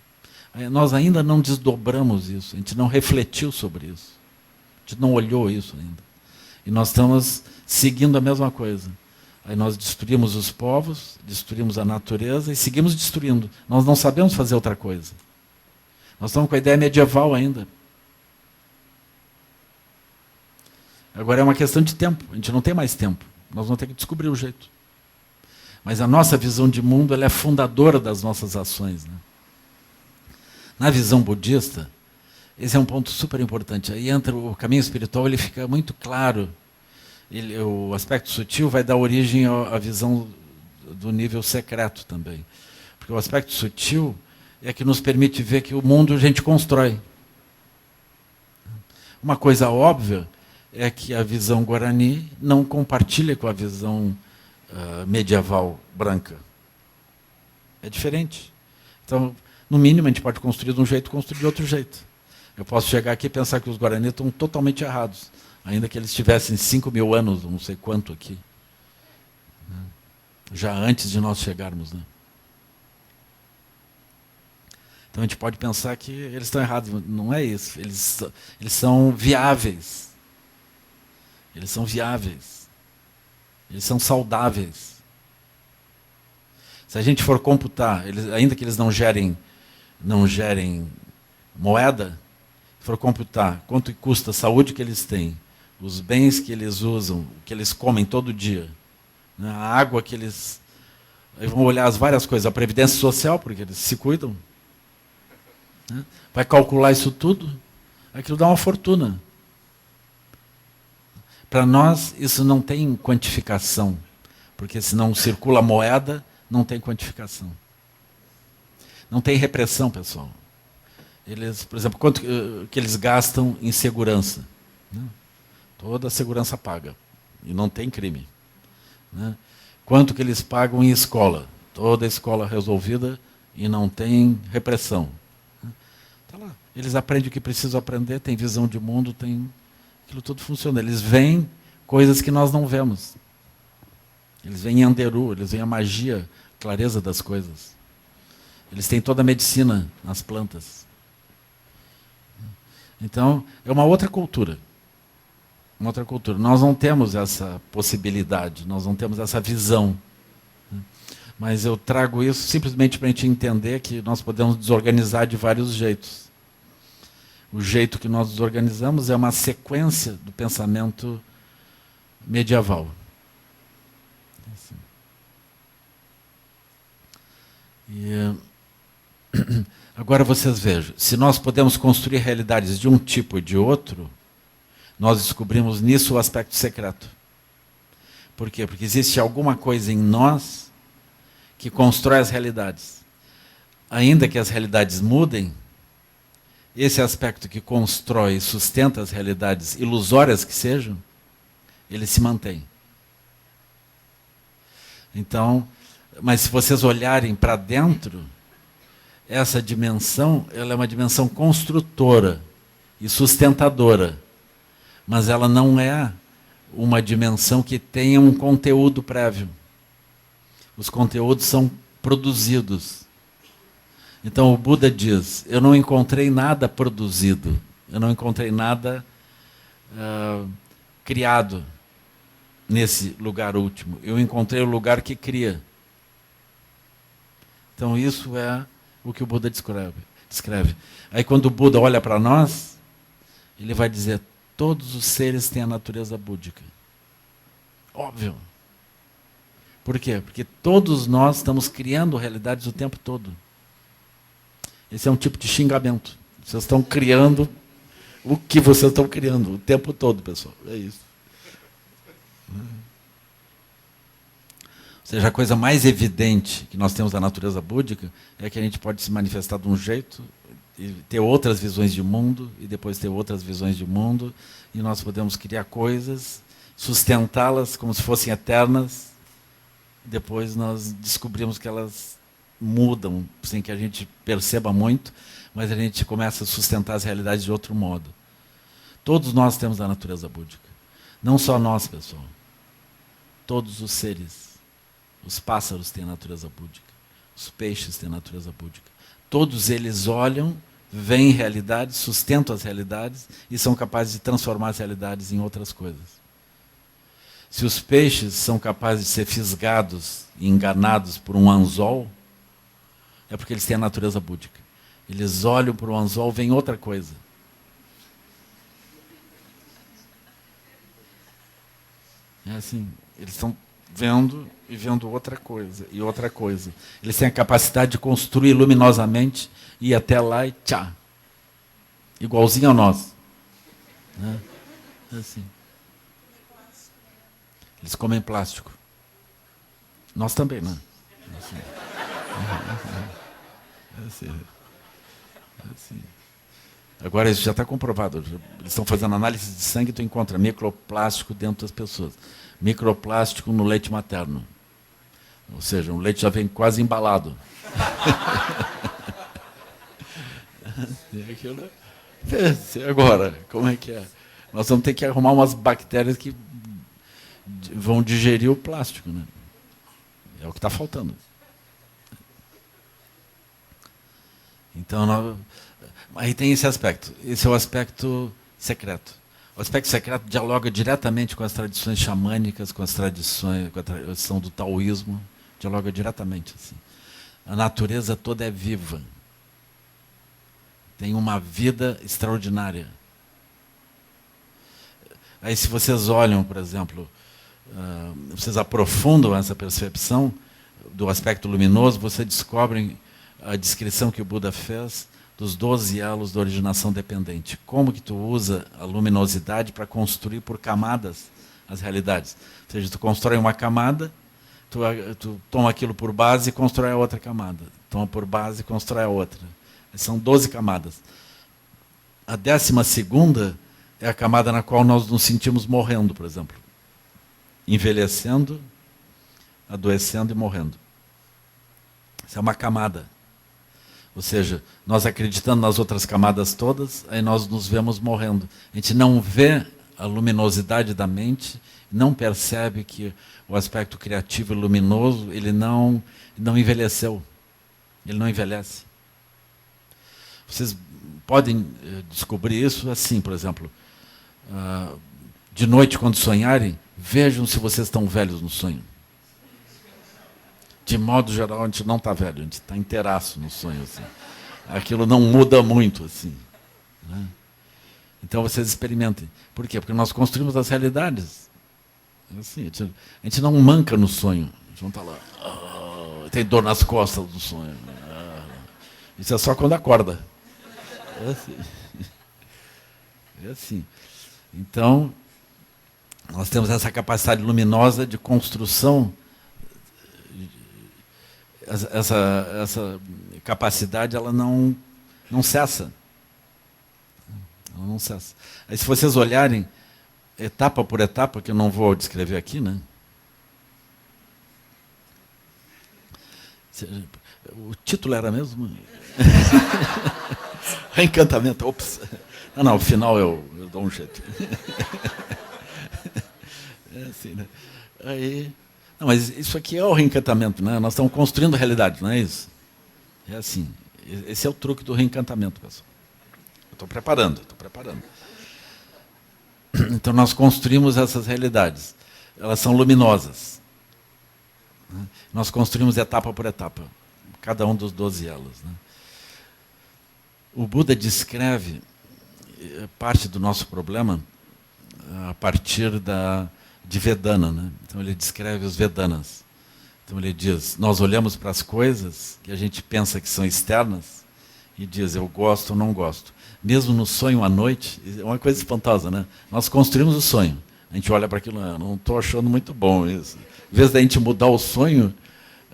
nós ainda não desdobramos isso, a gente não refletiu sobre isso, a gente não olhou isso ainda. E nós estamos seguindo a mesma coisa. Aí nós destruímos os povos, destruímos a natureza e seguimos destruindo. Nós não sabemos fazer outra coisa. Nós estamos com a ideia medieval ainda. Agora é uma questão de tempo, a gente não tem mais tempo. Nós vamos ter que descobrir o jeito. Mas a nossa visão de mundo ela é fundadora das nossas ações, né? Na visão budista, esse é um ponto super importante. Aí entra o caminho espiritual, ele fica muito claro. O aspecto sutil vai dar origem à visão do nível secreto também. Porque o aspecto sutil é que nos permite ver que o mundo a gente constrói. Uma coisa óbvia é que a visão Guarani não compartilha com a visão medieval branca. É diferente. Então, no mínimo, a gente pode construir de um jeito e construir de outro jeito. Eu posso chegar aqui e pensar que os Guarani estão totalmente errados, ainda que eles tivessem 5.000 anos, não sei quanto aqui, né? Já antes de nós chegarmos, né? Então a gente pode pensar que eles estão errados. Não é isso. Eles são viáveis. Eles são viáveis. Eles são saudáveis. Se a gente for computar, ainda que eles não gerem moeda, for computar quanto custa a saúde que eles têm, os bens que eles usam, o que eles comem todo dia, né, a água que eles... Aí vão olhar as várias coisas, a previdência social, porque eles se cuidam, né, vai calcular isso tudo, aquilo dá uma fortuna. Para nós, isso não tem quantificação, porque se não circula moeda, não tem quantificação. Não tem repressão, pessoal. Eles, por exemplo, quanto que eles gastam em segurança? Né? Toda a segurança paga. E não tem crime. Né? Quanto que eles pagam em escola? Toda a escola resolvida e não tem repressão. Tá lá. Eles aprendem o que precisam aprender, têm visão de mundo, aquilo tudo funciona. Eles veem coisas que nós não vemos. Eles veem Anderu, eles veem a magia, a clareza das coisas. Eles têm toda a medicina nas plantas. Então, é uma outra cultura. Uma outra cultura. Nós não temos essa possibilidade, nós não temos essa visão. Mas eu trago isso simplesmente para a gente entender que nós podemos desorganizar de vários jeitos. O jeito que nós desorganizamos é uma sequência do pensamento medieval. Assim. Agora vocês vejam, se nós podemos construir realidades de um tipo e de outro, nós descobrimos nisso o aspecto secreto. Por quê? Porque existe alguma coisa em nós que constrói as realidades. Ainda que as realidades mudem, esse aspecto que constrói e sustenta as realidades ilusórias que sejam, ele se mantém. Então, mas se vocês olharem para dentro, essa dimensão, ela é uma dimensão construtora e sustentadora, mas ela não é uma dimensão que tenha um conteúdo prévio. Os conteúdos são produzidos. Então o Buda diz, eu não encontrei nada produzido, eu não encontrei nada criado nesse lugar último. Eu encontrei o lugar que cria. Então isso é o que o Buda descreve. Aí quando o Buda olha para nós, ele vai dizer, todos os seres têm a natureza búdica. Óbvio. Por quê? Porque todos nós estamos criando realidades o tempo todo. Esse é um tipo de xingamento. Vocês estão criando o que vocês estão criando o tempo todo, pessoal. É isso. Ou seja, a coisa mais evidente que nós temos da natureza búdica é que a gente pode se manifestar de um jeito, e ter outras visões de mundo, e depois ter outras visões de mundo, e nós podemos criar coisas, sustentá-las como se fossem eternas, depois nós descobrimos que elas mudam, sem que a gente perceba muito, mas a gente começa a sustentar as realidades de outro modo. Todos nós temos a natureza búdica. Não só nós, pessoal. Todos os seres. Os pássaros têm a natureza búdica. Os peixes têm a natureza búdica. Todos eles olham, veem realidades, sustentam as realidades e são capazes de transformar as realidades em outras coisas. Se os peixes são capazes de ser fisgados e enganados por um anzol, é porque eles têm a natureza búdica. Eles olham para o anzol e veem outra coisa. É assim, eles estão vendo e vendo outra coisa, e outra coisa. Eles têm a capacidade de construir luminosamente, ir até lá e tchá. Igualzinho a nós. Né? É assim. Eles comem plástico. Nós também, né? É assim. É assim. É assim. Agora isso já está comprovado. Eles estão fazendo análise de sangue e tu encontra microplástico dentro das pessoas. Microplástico no leite materno. Ou seja, o leite já vem quase embalado. Agora, como é que é? Nós vamos ter que arrumar umas bactérias que vão digerir o plástico, né? É o que está faltando. Então, aí tem esse aspecto. Esse é o aspecto secreto. O aspecto secreto dialoga diretamente com as tradições xamânicas, com as tradições, com a tradição do taoísmo. Dialoga diretamente. Assim. A natureza toda é viva. Tem uma vida extraordinária. Aí se vocês olham, por exemplo, vocês aprofundam essa percepção do aspecto luminoso, vocês descobrem a descrição que o Buda fez dos 12 elos da originação dependente. Como que tu usa a luminosidade para construir por camadas as realidades. Ou seja, tu constrói uma camada, tu toma aquilo por base e constrói a outra camada. Toma por base e constrói a outra. São 12 camadas. A 12ª é a camada na qual nós nos sentimos morrendo, por exemplo. Envelhecendo, adoecendo e morrendo. Isso é uma camada. Ou seja, nós acreditando nas outras camadas todas, aí nós nos vemos morrendo. A gente não vê a luminosidade da mente, não percebe que o aspecto criativo e luminoso, ele não envelheceu. Ele não envelhece. Vocês podem descobrir isso assim, por exemplo. De noite, quando sonharem, vejam se vocês estão velhos no sonho. De modo geral, a gente não está velho, a gente está inteiraço no sonho. Assim. Aquilo não muda muito. Assim, né? Então vocês experimentem. Por quê? Porque nós construímos as realidades. Assim, a gente não manca no sonho. A gente não está lá, tem dor nas costas do sonho. Isso é só quando acorda. É assim. É assim. Então, nós temos essa capacidade luminosa de construção. Essa capacidade, ela não cessa. Ela não cessa. Aí, se vocês olharem, etapa por etapa, que eu não vou descrever aqui, né? O título era mesmo? Reencantamento. Ops. Não, o final eu dou um jeito. É assim, né? Aí, não, mas isso aqui é o reencantamento, né? Nós estamos construindo a realidade, não é isso? É assim. Esse é o truque do reencantamento, pessoal. Eu estou preparando. Então, nós construímos essas realidades. Elas são luminosas. Nós construímos etapa por etapa, cada um dos 12 elos. Né? O Buda descreve parte do nosso problema a partir de Vedana. Né? Então, ele descreve os Vedanas. Então, ele diz, nós olhamos para as coisas que a gente pensa que são externas e diz, eu gosto ou não gosto. Mesmo no sonho à noite, é uma coisa espantosa, né? Nós construímos o sonho. A gente olha para aquilo, não estou achando muito bom isso. Em vez da gente mudar o sonho,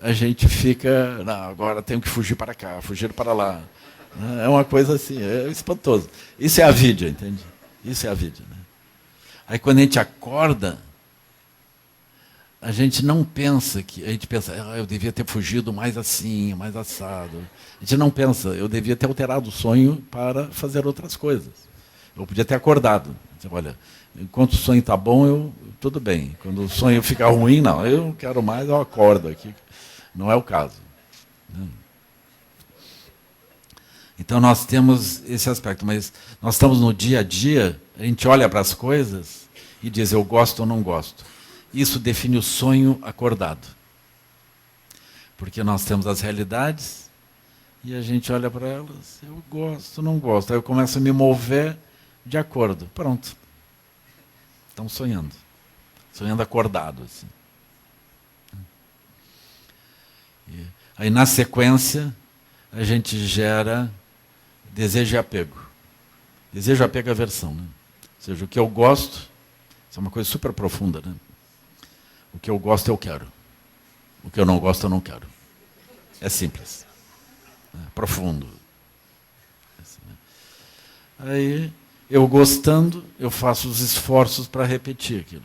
a gente fica, não, agora tenho que fugir para cá, fugir para lá. É uma coisa assim, é espantoso. Isso é a vida, entende? Isso é a vida. Né? Aí quando a gente acorda, a gente não pensa que... A gente pensa, eu devia ter fugido mais assim, mais assado. A gente não pensa, eu devia ter alterado o sonho para fazer outras coisas. Eu podia ter acordado. Olha, enquanto o sonho está bom, tudo bem. Quando o sonho ficar ruim, não, eu não quero mais, eu acordo aqui. Não é o caso. Então nós temos esse aspecto, mas nós estamos no dia a dia, a gente olha para as coisas e diz, eu gosto ou não gosto. Isso define o sonho acordado. Porque nós temos as realidades e a gente olha para elas, eu gosto, não gosto. Aí eu começo a me mover de acordo. Pronto. Estamos sonhando. Sonhando acordado. Assim. E aí na sequência a gente gera desejo e apego. Desejo, apego e aversão. Né? Ou seja, o que eu gosto, isso é uma coisa super profunda, né? O que eu gosto, eu quero. O que eu não gosto, eu não quero. É simples. É profundo. Aí, eu gostando, eu faço os esforços para repetir aquilo.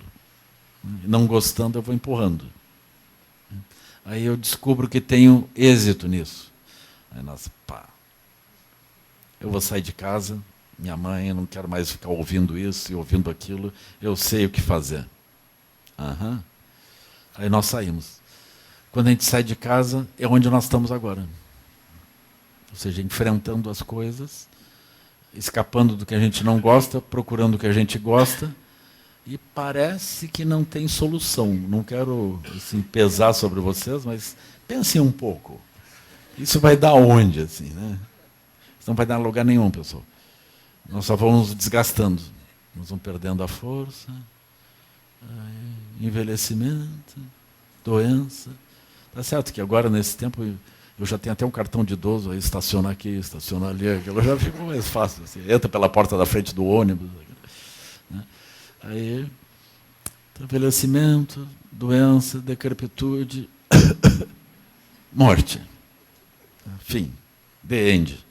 Não gostando, eu vou empurrando. Aí eu descubro que tenho êxito nisso. Aí, nossa, pá. Eu vou sair de casa, minha mãe, eu não quero mais ficar ouvindo isso e ouvindo aquilo, eu sei o que fazer. Aham. Aí nós saímos. Quando a gente sai de casa, é onde nós estamos agora. Ou seja, enfrentando as coisas, escapando do que a gente não gosta, procurando o que a gente gosta, e parece que não tem solução. Não quero assim, pesar sobre vocês, mas pensem um pouco. Isso vai dar onde, assim, né? Isso não vai dar lugar nenhum, pessoal. Nós só vamos desgastando. Nós vamos perdendo a força. Envelhecimento, doença. Tá certo que agora, nesse tempo, eu já tenho até um cartão de idoso, aí estaciona aqui, estaciona ali, aquilo já fica mais fácil. Assim, entra pela porta da frente do ônibus. Né? Aí, envelhecimento, doença, decrepitude, morte. Fim. The end.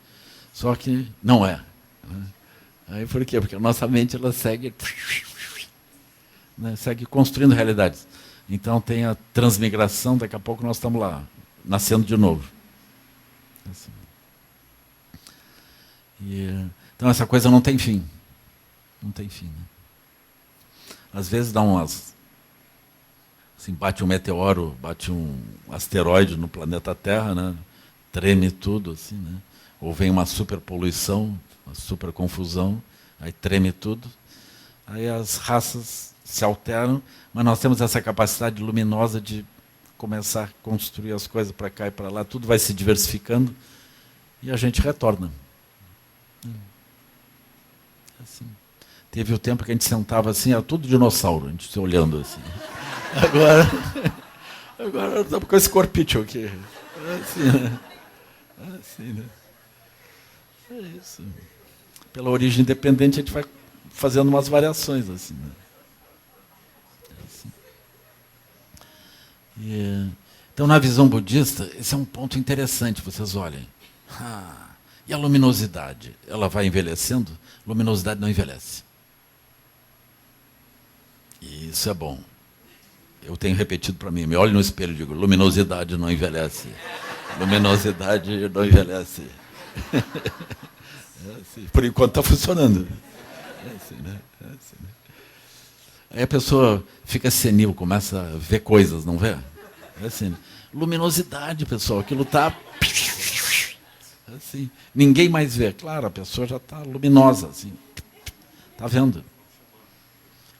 Só que não é. Né? Aí por quê? Porque a nossa mente ela segue... Né, segue construindo realidades. Então tem a transmigração, daqui a pouco nós estamos lá, nascendo de novo. Assim. Então essa coisa não tem fim. Não tem fim. Né? Às vezes dá umas... Assim, bate um meteoro, bate um asteroide no planeta Terra, né? Treme tudo, assim, né? Ou vem uma superpoluição, uma superconfusão, aí treme tudo. Aí as raças se alteram, mas nós temos essa capacidade luminosa de começar a construir as coisas para cá e para lá, tudo vai se diversificando e a gente retorna. Assim. Teve o tempo que a gente sentava assim, era tudo dinossauro, a gente se olhando assim. Agora estamos com esse corpício aqui. Assim, né? Assim, né? É isso. Pela origem independente, a gente vai fazendo umas variações assim, né? É assim. Então, na visão budista, esse é um ponto interessante, vocês olhem. E a luminosidade? Ela vai envelhecendo? Luminosidade não envelhece. E isso é bom. Eu tenho repetido para mim, me olho no espelho e digo, luminosidade não envelhece. Luminosidade não envelhece. É assim. Por enquanto está funcionando. É assim, né? É assim, né? Aí a pessoa fica senil, começa a ver coisas, não vê? É assim. Luminosidade, pessoal, aquilo está... Assim. Ninguém mais vê. Claro, a pessoa já está luminosa, assim. Está vendo?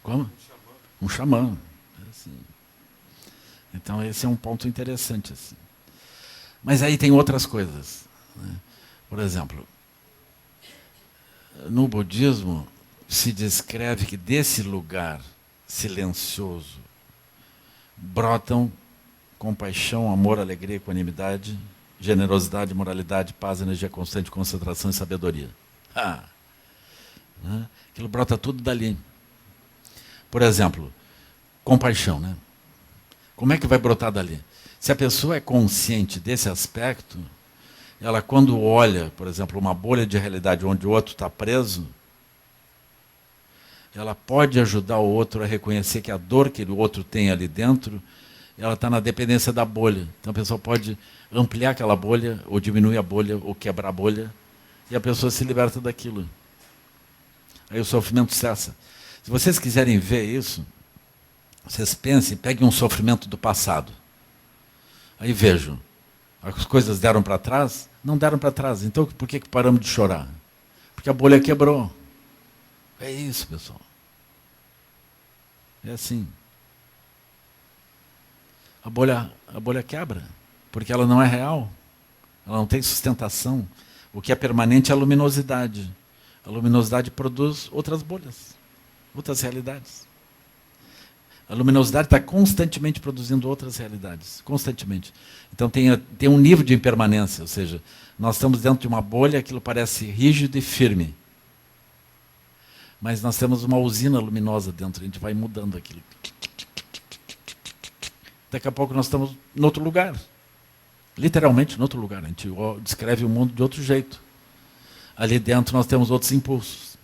Como? Um xamã. É assim. Então, esse é um ponto interessante. Assim. Mas aí tem outras coisas. Né? Por exemplo, no budismo se descreve que desse lugar silencioso brotam compaixão, amor, alegria, equanimidade, generosidade, moralidade, paz, energia constante, concentração e sabedoria. Né? Aquilo brota tudo dali. Por exemplo, compaixão, né? Como é que vai brotar dali? Se a pessoa é consciente desse aspecto, ela quando olha, por exemplo, uma bolha de realidade onde o outro está preso, ela pode ajudar o outro a reconhecer que a dor que o outro tem ali dentro, ela está na dependência da bolha. Então a pessoa pode ampliar aquela bolha, ou diminuir a bolha, ou quebrar a bolha, e a pessoa se liberta daquilo. Aí o sofrimento cessa. Se vocês quiserem ver isso, vocês pensem, peguem um sofrimento do passado. Aí vejam, as coisas deram para trás? Não deram para trás. Então por que paramos de chorar? Porque a bolha quebrou. É isso, pessoal. É assim. A bolha quebra, porque ela não é real. Ela não tem sustentação. O que é permanente é a luminosidade. A luminosidade produz outras bolhas, outras realidades. A luminosidade está constantemente produzindo outras realidades, constantemente. Então tem um nível de impermanência, ou seja, nós estamos dentro de uma bolha, aquilo parece rígido e firme. Mas nós temos uma usina luminosa dentro, a gente vai mudando aquilo. Daqui a pouco nós estamos em outro lugar. Literalmente em outro lugar. A gente descreve o mundo de outro jeito. Ali dentro nós temos outros impulsos.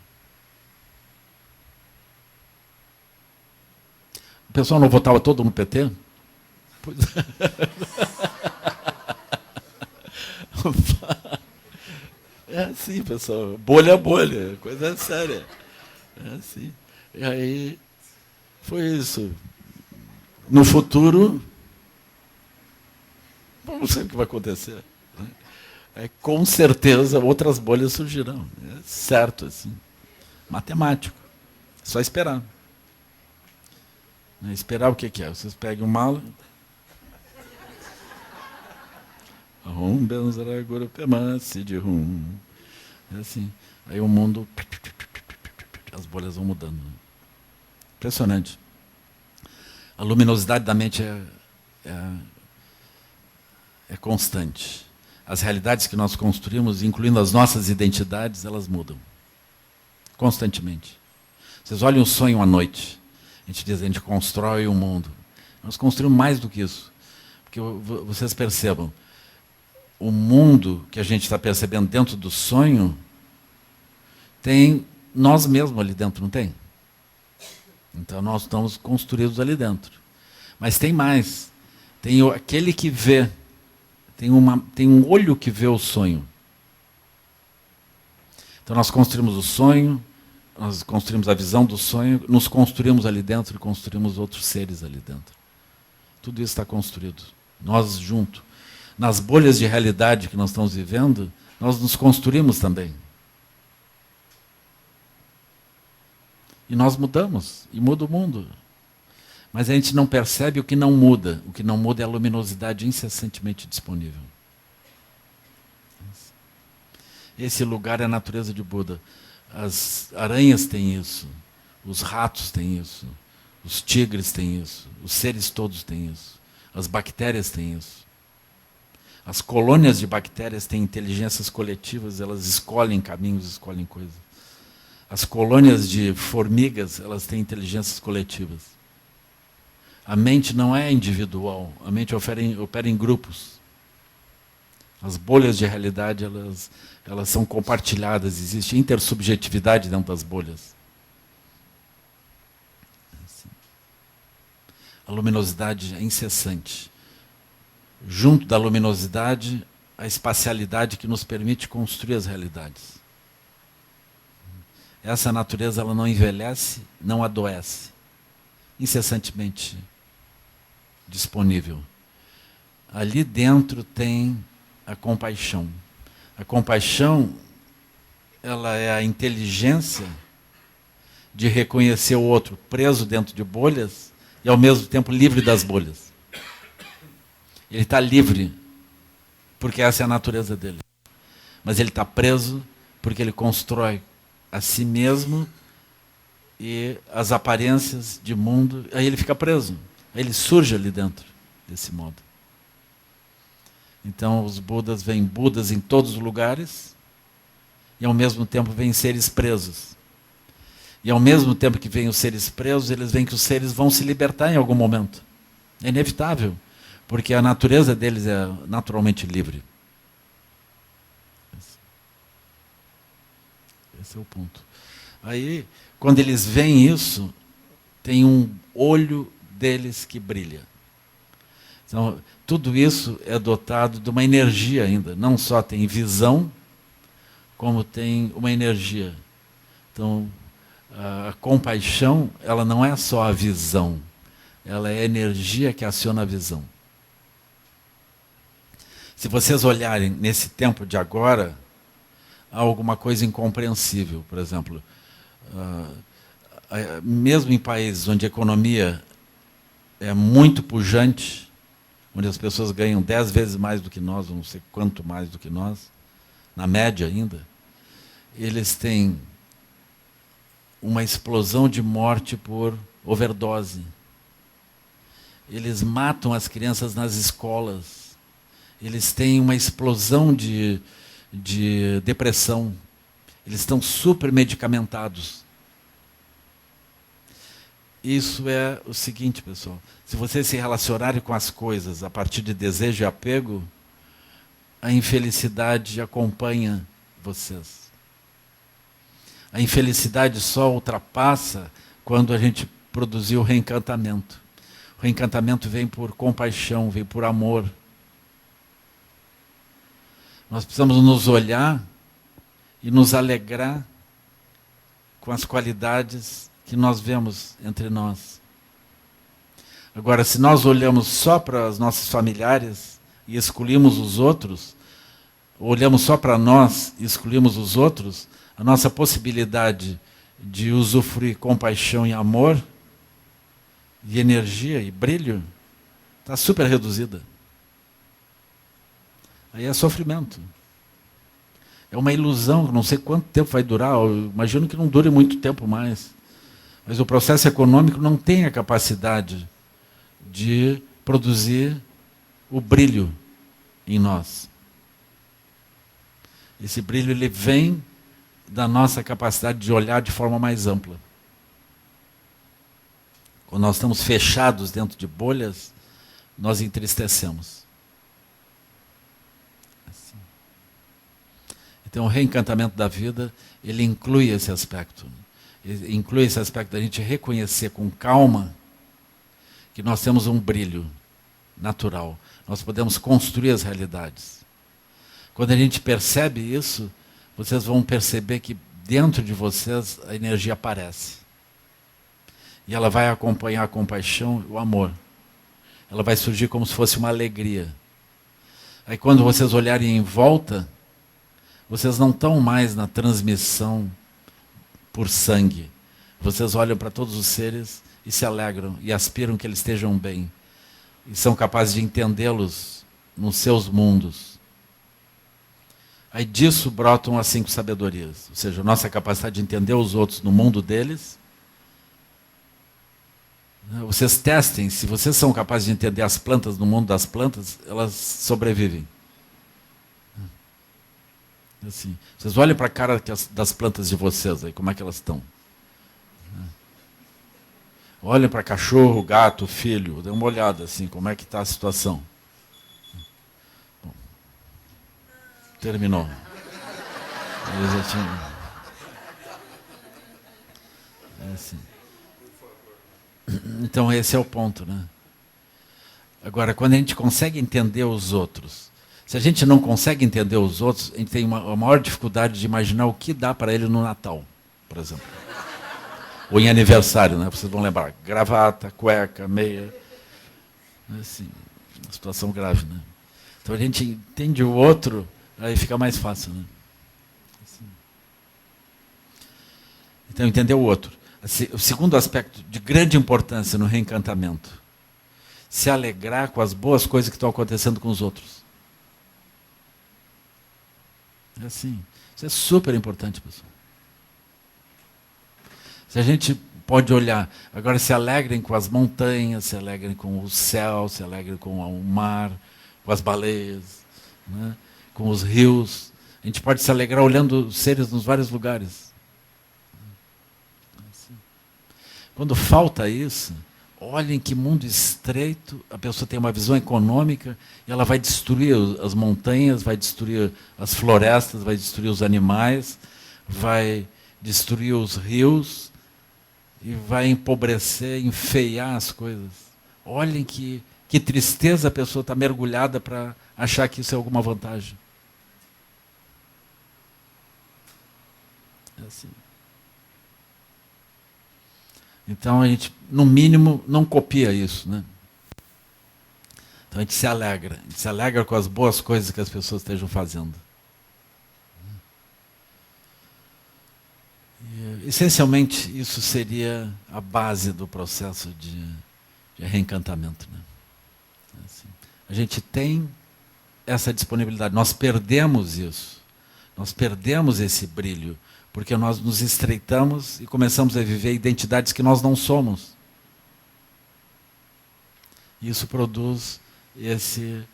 O pessoal não votava todo no PT? Pois é assim, pessoal. Bolha a bolha. Coisa séria. É assim. E aí, foi isso. No futuro, não sei o que vai acontecer. Né? Com certeza, outras bolhas surgirão. É certo, assim. Matemático. É só esperar. Esperar o que é? Vocês pegam um mala. É assim. Aí o mundo. As bolhas vão mudando. Impressionante. A luminosidade da mente é constante. As realidades que nós construímos, incluindo as nossas identidades, elas mudam. Constantemente. Vocês olhem o sonho à noite. A gente constrói um mundo. Nós construímos mais do que isso. Porque vocês percebam, o mundo que a gente está percebendo dentro do sonho, tem nós mesmos ali dentro, não tem? Então nós estamos construídos ali dentro. Mas tem mais. Tem aquele que vê. Tem um olho que vê o sonho. Então nós construímos o sonho, nós construímos a visão do sonho, nos construímos ali dentro e construímos outros seres ali dentro. Tudo isso está construído. Nós juntos. Nas bolhas de realidade que nós estamos vivendo, nós nos construímos também. E nós mudamos, e muda o mundo. Mas a gente não percebe o que não muda. O que não muda é a luminosidade incessantemente disponível. Esse lugar é a natureza de Buda. As aranhas têm isso, os ratos têm isso, os tigres têm isso, os seres todos têm isso, as bactérias têm isso. As colônias de bactérias têm inteligências coletivas, elas escolhem caminhos, escolhem coisas. As colônias de formigas, elas têm inteligências coletivas. A mente não é individual, a mente opera em grupos. As bolhas de realidade, elas são compartilhadas, existe intersubjetividade dentro das bolhas. A luminosidade é incessante. Junto da luminosidade, a espacialidade que nos permite construir as realidades. Essa natureza ela não envelhece, não adoece. Incessantemente disponível. Ali dentro tem a compaixão. A compaixão, ela é a inteligência de reconhecer o outro preso dentro de bolhas e ao mesmo tempo livre das bolhas. Ele está livre porque essa é a natureza dele. Mas ele está preso porque ele constrói a si mesmo e as aparências de mundo, aí ele fica preso. Aí ele surge ali dentro desse modo. Então os Budas vêm Budas em todos os lugares e ao mesmo tempo vêm seres presos. E ao mesmo tempo que vêm os seres presos, eles veem que os seres vão se libertar em algum momento. É inevitável, porque a natureza deles é naturalmente livre. Esse é o ponto. Aí, quando eles veem isso, tem um olho deles que brilha. Então, tudo isso é dotado de uma energia ainda. Não só tem visão, como tem uma energia. Então, a compaixão, ela não é só a visão. Ela é a energia que aciona a visão. Se vocês olharem nesse tempo de agora, há alguma coisa incompreensível. Por exemplo, mesmo em países onde a economia é muito pujante, onde as pessoas ganham 10 vezes mais do que nós, não sei quanto mais do que nós, na média ainda, eles têm uma explosão de morte por overdose. Eles matam as crianças nas escolas. Eles têm uma explosão de depressão. Eles estão super medicamentados. Isso é o seguinte, pessoal. Se vocês se relacionarem com as coisas a partir de desejo e apego, a infelicidade acompanha vocês. A infelicidade só ultrapassa quando a gente produziu o reencantamento. O reencantamento vem por compaixão, vem por amor. Nós precisamos nos olhar e nos alegrar com as qualidades que nós vemos entre nós. Agora, se nós olhamos só para os nossos familiares e excluímos os outros, ou olhamos só para nós e excluímos os outros, a nossa possibilidade de usufruir compaixão e amor, e energia e brilho, está super reduzida. Aí é sofrimento. É uma ilusão, não sei quanto tempo vai durar, eu imagino que não dure muito tempo mais. Mas o processo econômico não tem a capacidade de produzir o brilho em nós. Esse brilho ele vem da nossa capacidade de olhar de forma mais ampla. Quando nós estamos fechados dentro de bolhas, nós entristecemos. Assim. Então, o reencantamento da vida, ele inclui esse aspecto. Ele inclui esse aspecto da gente reconhecer com calma que nós temos um brilho natural. Nós podemos construir as realidades. Quando a gente percebe isso, vocês vão perceber que dentro de vocês a energia aparece. E ela vai acompanhar a compaixão e o amor. Ela vai surgir como se fosse uma alegria. Aí quando vocês olharem em volta, vocês não estão mais na transmissão por sangue. Vocês olham para todos os seres e se alegram e aspiram que eles estejam bem. E são capazes de entendê-los nos seus mundos. Aí disso brotam as 5 sabedorias. Ou seja, a nossa capacidade de entender os outros no mundo deles. Vocês testem, se vocês são capazes de entender as plantas no mundo das plantas, elas sobrevivem. Assim, vocês olhem para a cara das plantas de vocês aí, como é que elas estão. Olhem para cachorro, gato, filho, dê uma olhada assim, como é que está a situação. Bom, terminou. Eles já tinham... assim. Então esse é o ponto, né? Agora, quando a gente consegue entender os outros, se a gente não consegue entender os outros, a gente tem uma maior dificuldade de imaginar o que dá para ele no Natal, por exemplo. Ou em aniversário, né? Vocês vão lembrar, gravata, cueca, meia. Assim, uma situação grave, né? Então a gente entende o outro, aí fica mais fácil, né? Assim. Então entender o outro. Assim, o segundo aspecto de grande importância no reencantamento, se alegrar com as boas coisas que estão acontecendo com os outros. É assim. Isso é super importante, pessoal. Se a gente pode olhar, agora se alegrem com as montanhas, se alegrem com o céu, se alegrem com o mar, com as baleias, né? Com os rios. A gente pode se alegrar olhando os seres nos vários lugares. Quando falta isso, olhem que mundo estreito, a pessoa tem uma visão econômica e ela vai destruir as montanhas, vai destruir as florestas, vai destruir os animais, vai destruir os rios e vai empobrecer, enfeiar as coisas. Olhem que tristeza a pessoa está mergulhada para achar que isso é alguma vantagem. É assim. Então a gente, no mínimo, não copia isso, né? Então a gente se alegra com as boas coisas que as pessoas estejam fazendo. E, essencialmente, isso seria a base do processo de reencantamento, né? Assim, a gente tem essa disponibilidade, nós perdemos isso, nós perdemos esse brilho, porque nós nos estreitamos e começamos a viver identidades que nós não somos. Isso produz esse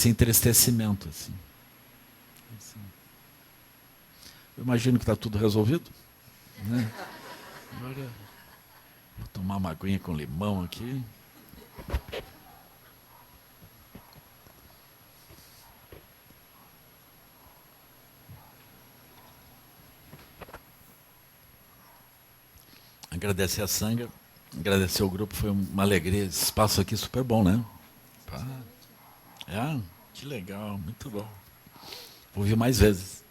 entristecimento. Assim. Eu imagino que está tudo resolvido. Né? Agora, vou tomar uma aguinha com limão aqui. Agradecer a Sangha, agradecer o grupo, foi uma alegria. Esse espaço aqui super bom, né? Que legal, muito bom. Vou vir mais vezes.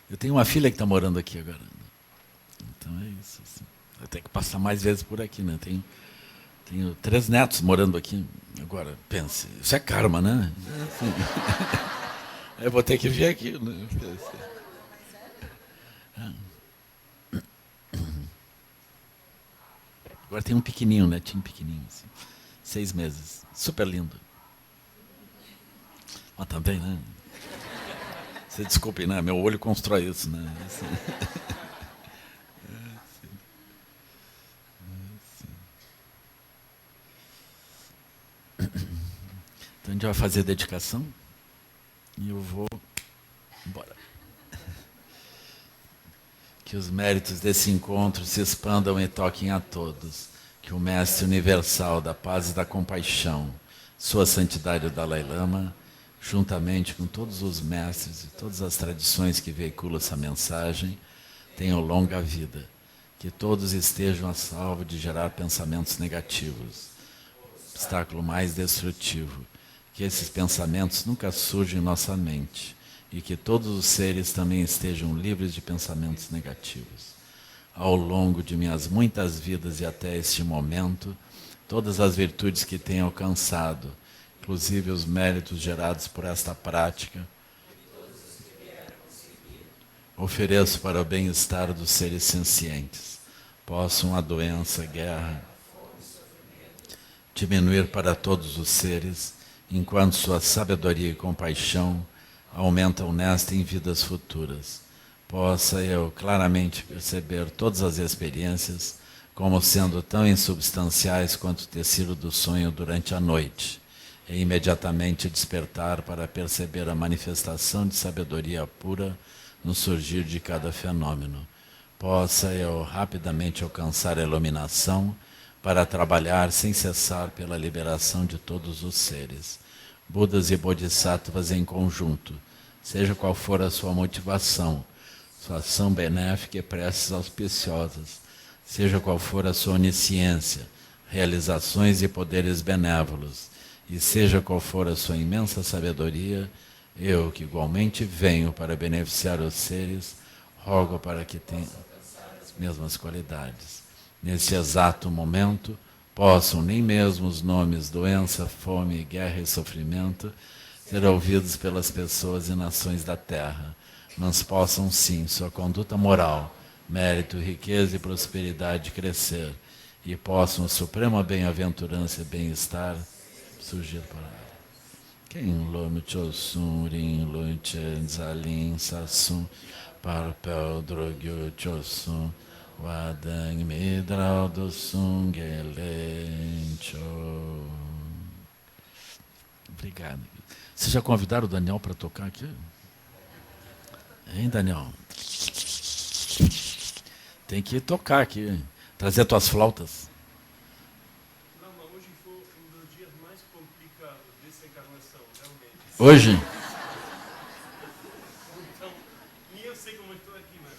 Eu tenho uma filha que está morando aqui agora. Então é isso. Assim. Eu tenho que passar mais vezes por aqui, né? Tenho 3 netos morando aqui. Agora, pense, isso é karma, né? Assim. Eu vou ter que vir aqui. Né? Agora tem um pequenininho, netinho pequenininho, assim, 6 meses, super lindo. Mas também, né? Você desculpe, né? Meu olho constrói isso, né? Assim. Então a gente vai fazer a dedicação e eu vou embora. Que os méritos desse encontro se expandam e toquem a todos. Que o Mestre Universal da Paz e da Compaixão, Sua Santidade o Dalai Lama, juntamente com todos os mestres e todas as tradições que veiculam essa mensagem, tenham longa vida. Que todos estejam a salvo de gerar pensamentos negativos, obstáculo mais destrutivo. Que esses pensamentos nunca surjam em nossa mente. E que todos os seres também estejam livres de pensamentos negativos. Ao longo de minhas muitas vidas e até este momento, todas as virtudes que tenho alcançado, inclusive os méritos gerados por esta prática, ofereço para o bem-estar dos seres sencientes. Possam a doença, guerra, diminuir para todos os seres, enquanto sua sabedoria e compaixão aumentam nesta em vidas futuras. Possa eu claramente perceber todas as experiências como sendo tão insubstanciais quanto o tecido do sonho durante a noite, e imediatamente despertar para perceber a manifestação de sabedoria pura no surgir de cada fenômeno. Possa eu rapidamente alcançar a iluminação para trabalhar sem cessar pela liberação de todos os seres. Budas e Bodhisattvas em conjunto, seja qual for a sua motivação, sua ação benéfica e preces auspiciosas, seja qual for a sua onisciência, realizações e poderes benévolos, e seja qual for a sua imensa sabedoria, eu, que igualmente venho para beneficiar os seres, rogo para que tenham as mesmas qualidades. Nesse exato momento, possam nem mesmo os nomes doença, fome, guerra e sofrimento ser ouvidos pelas pessoas e nações da terra, mas possam sim sua conduta moral, mérito, riqueza e prosperidade crescer, e possam a suprema bem-aventurança e bem-estar surgir para ela. Quem lome chosun rin lun chen zalin sasun parpel drogyo chosun wadang midrau do sun gelencho. Obrigado. Vocês já convidaram o Daniel para tocar aqui? Hein, Daniel? Tem que tocar aqui. Trazer tuas flautas. Não, mas hoje foi um dos dias mais complicados dessa encarnação, realmente. Hoje? Então, nem eu sei como estou aqui, mas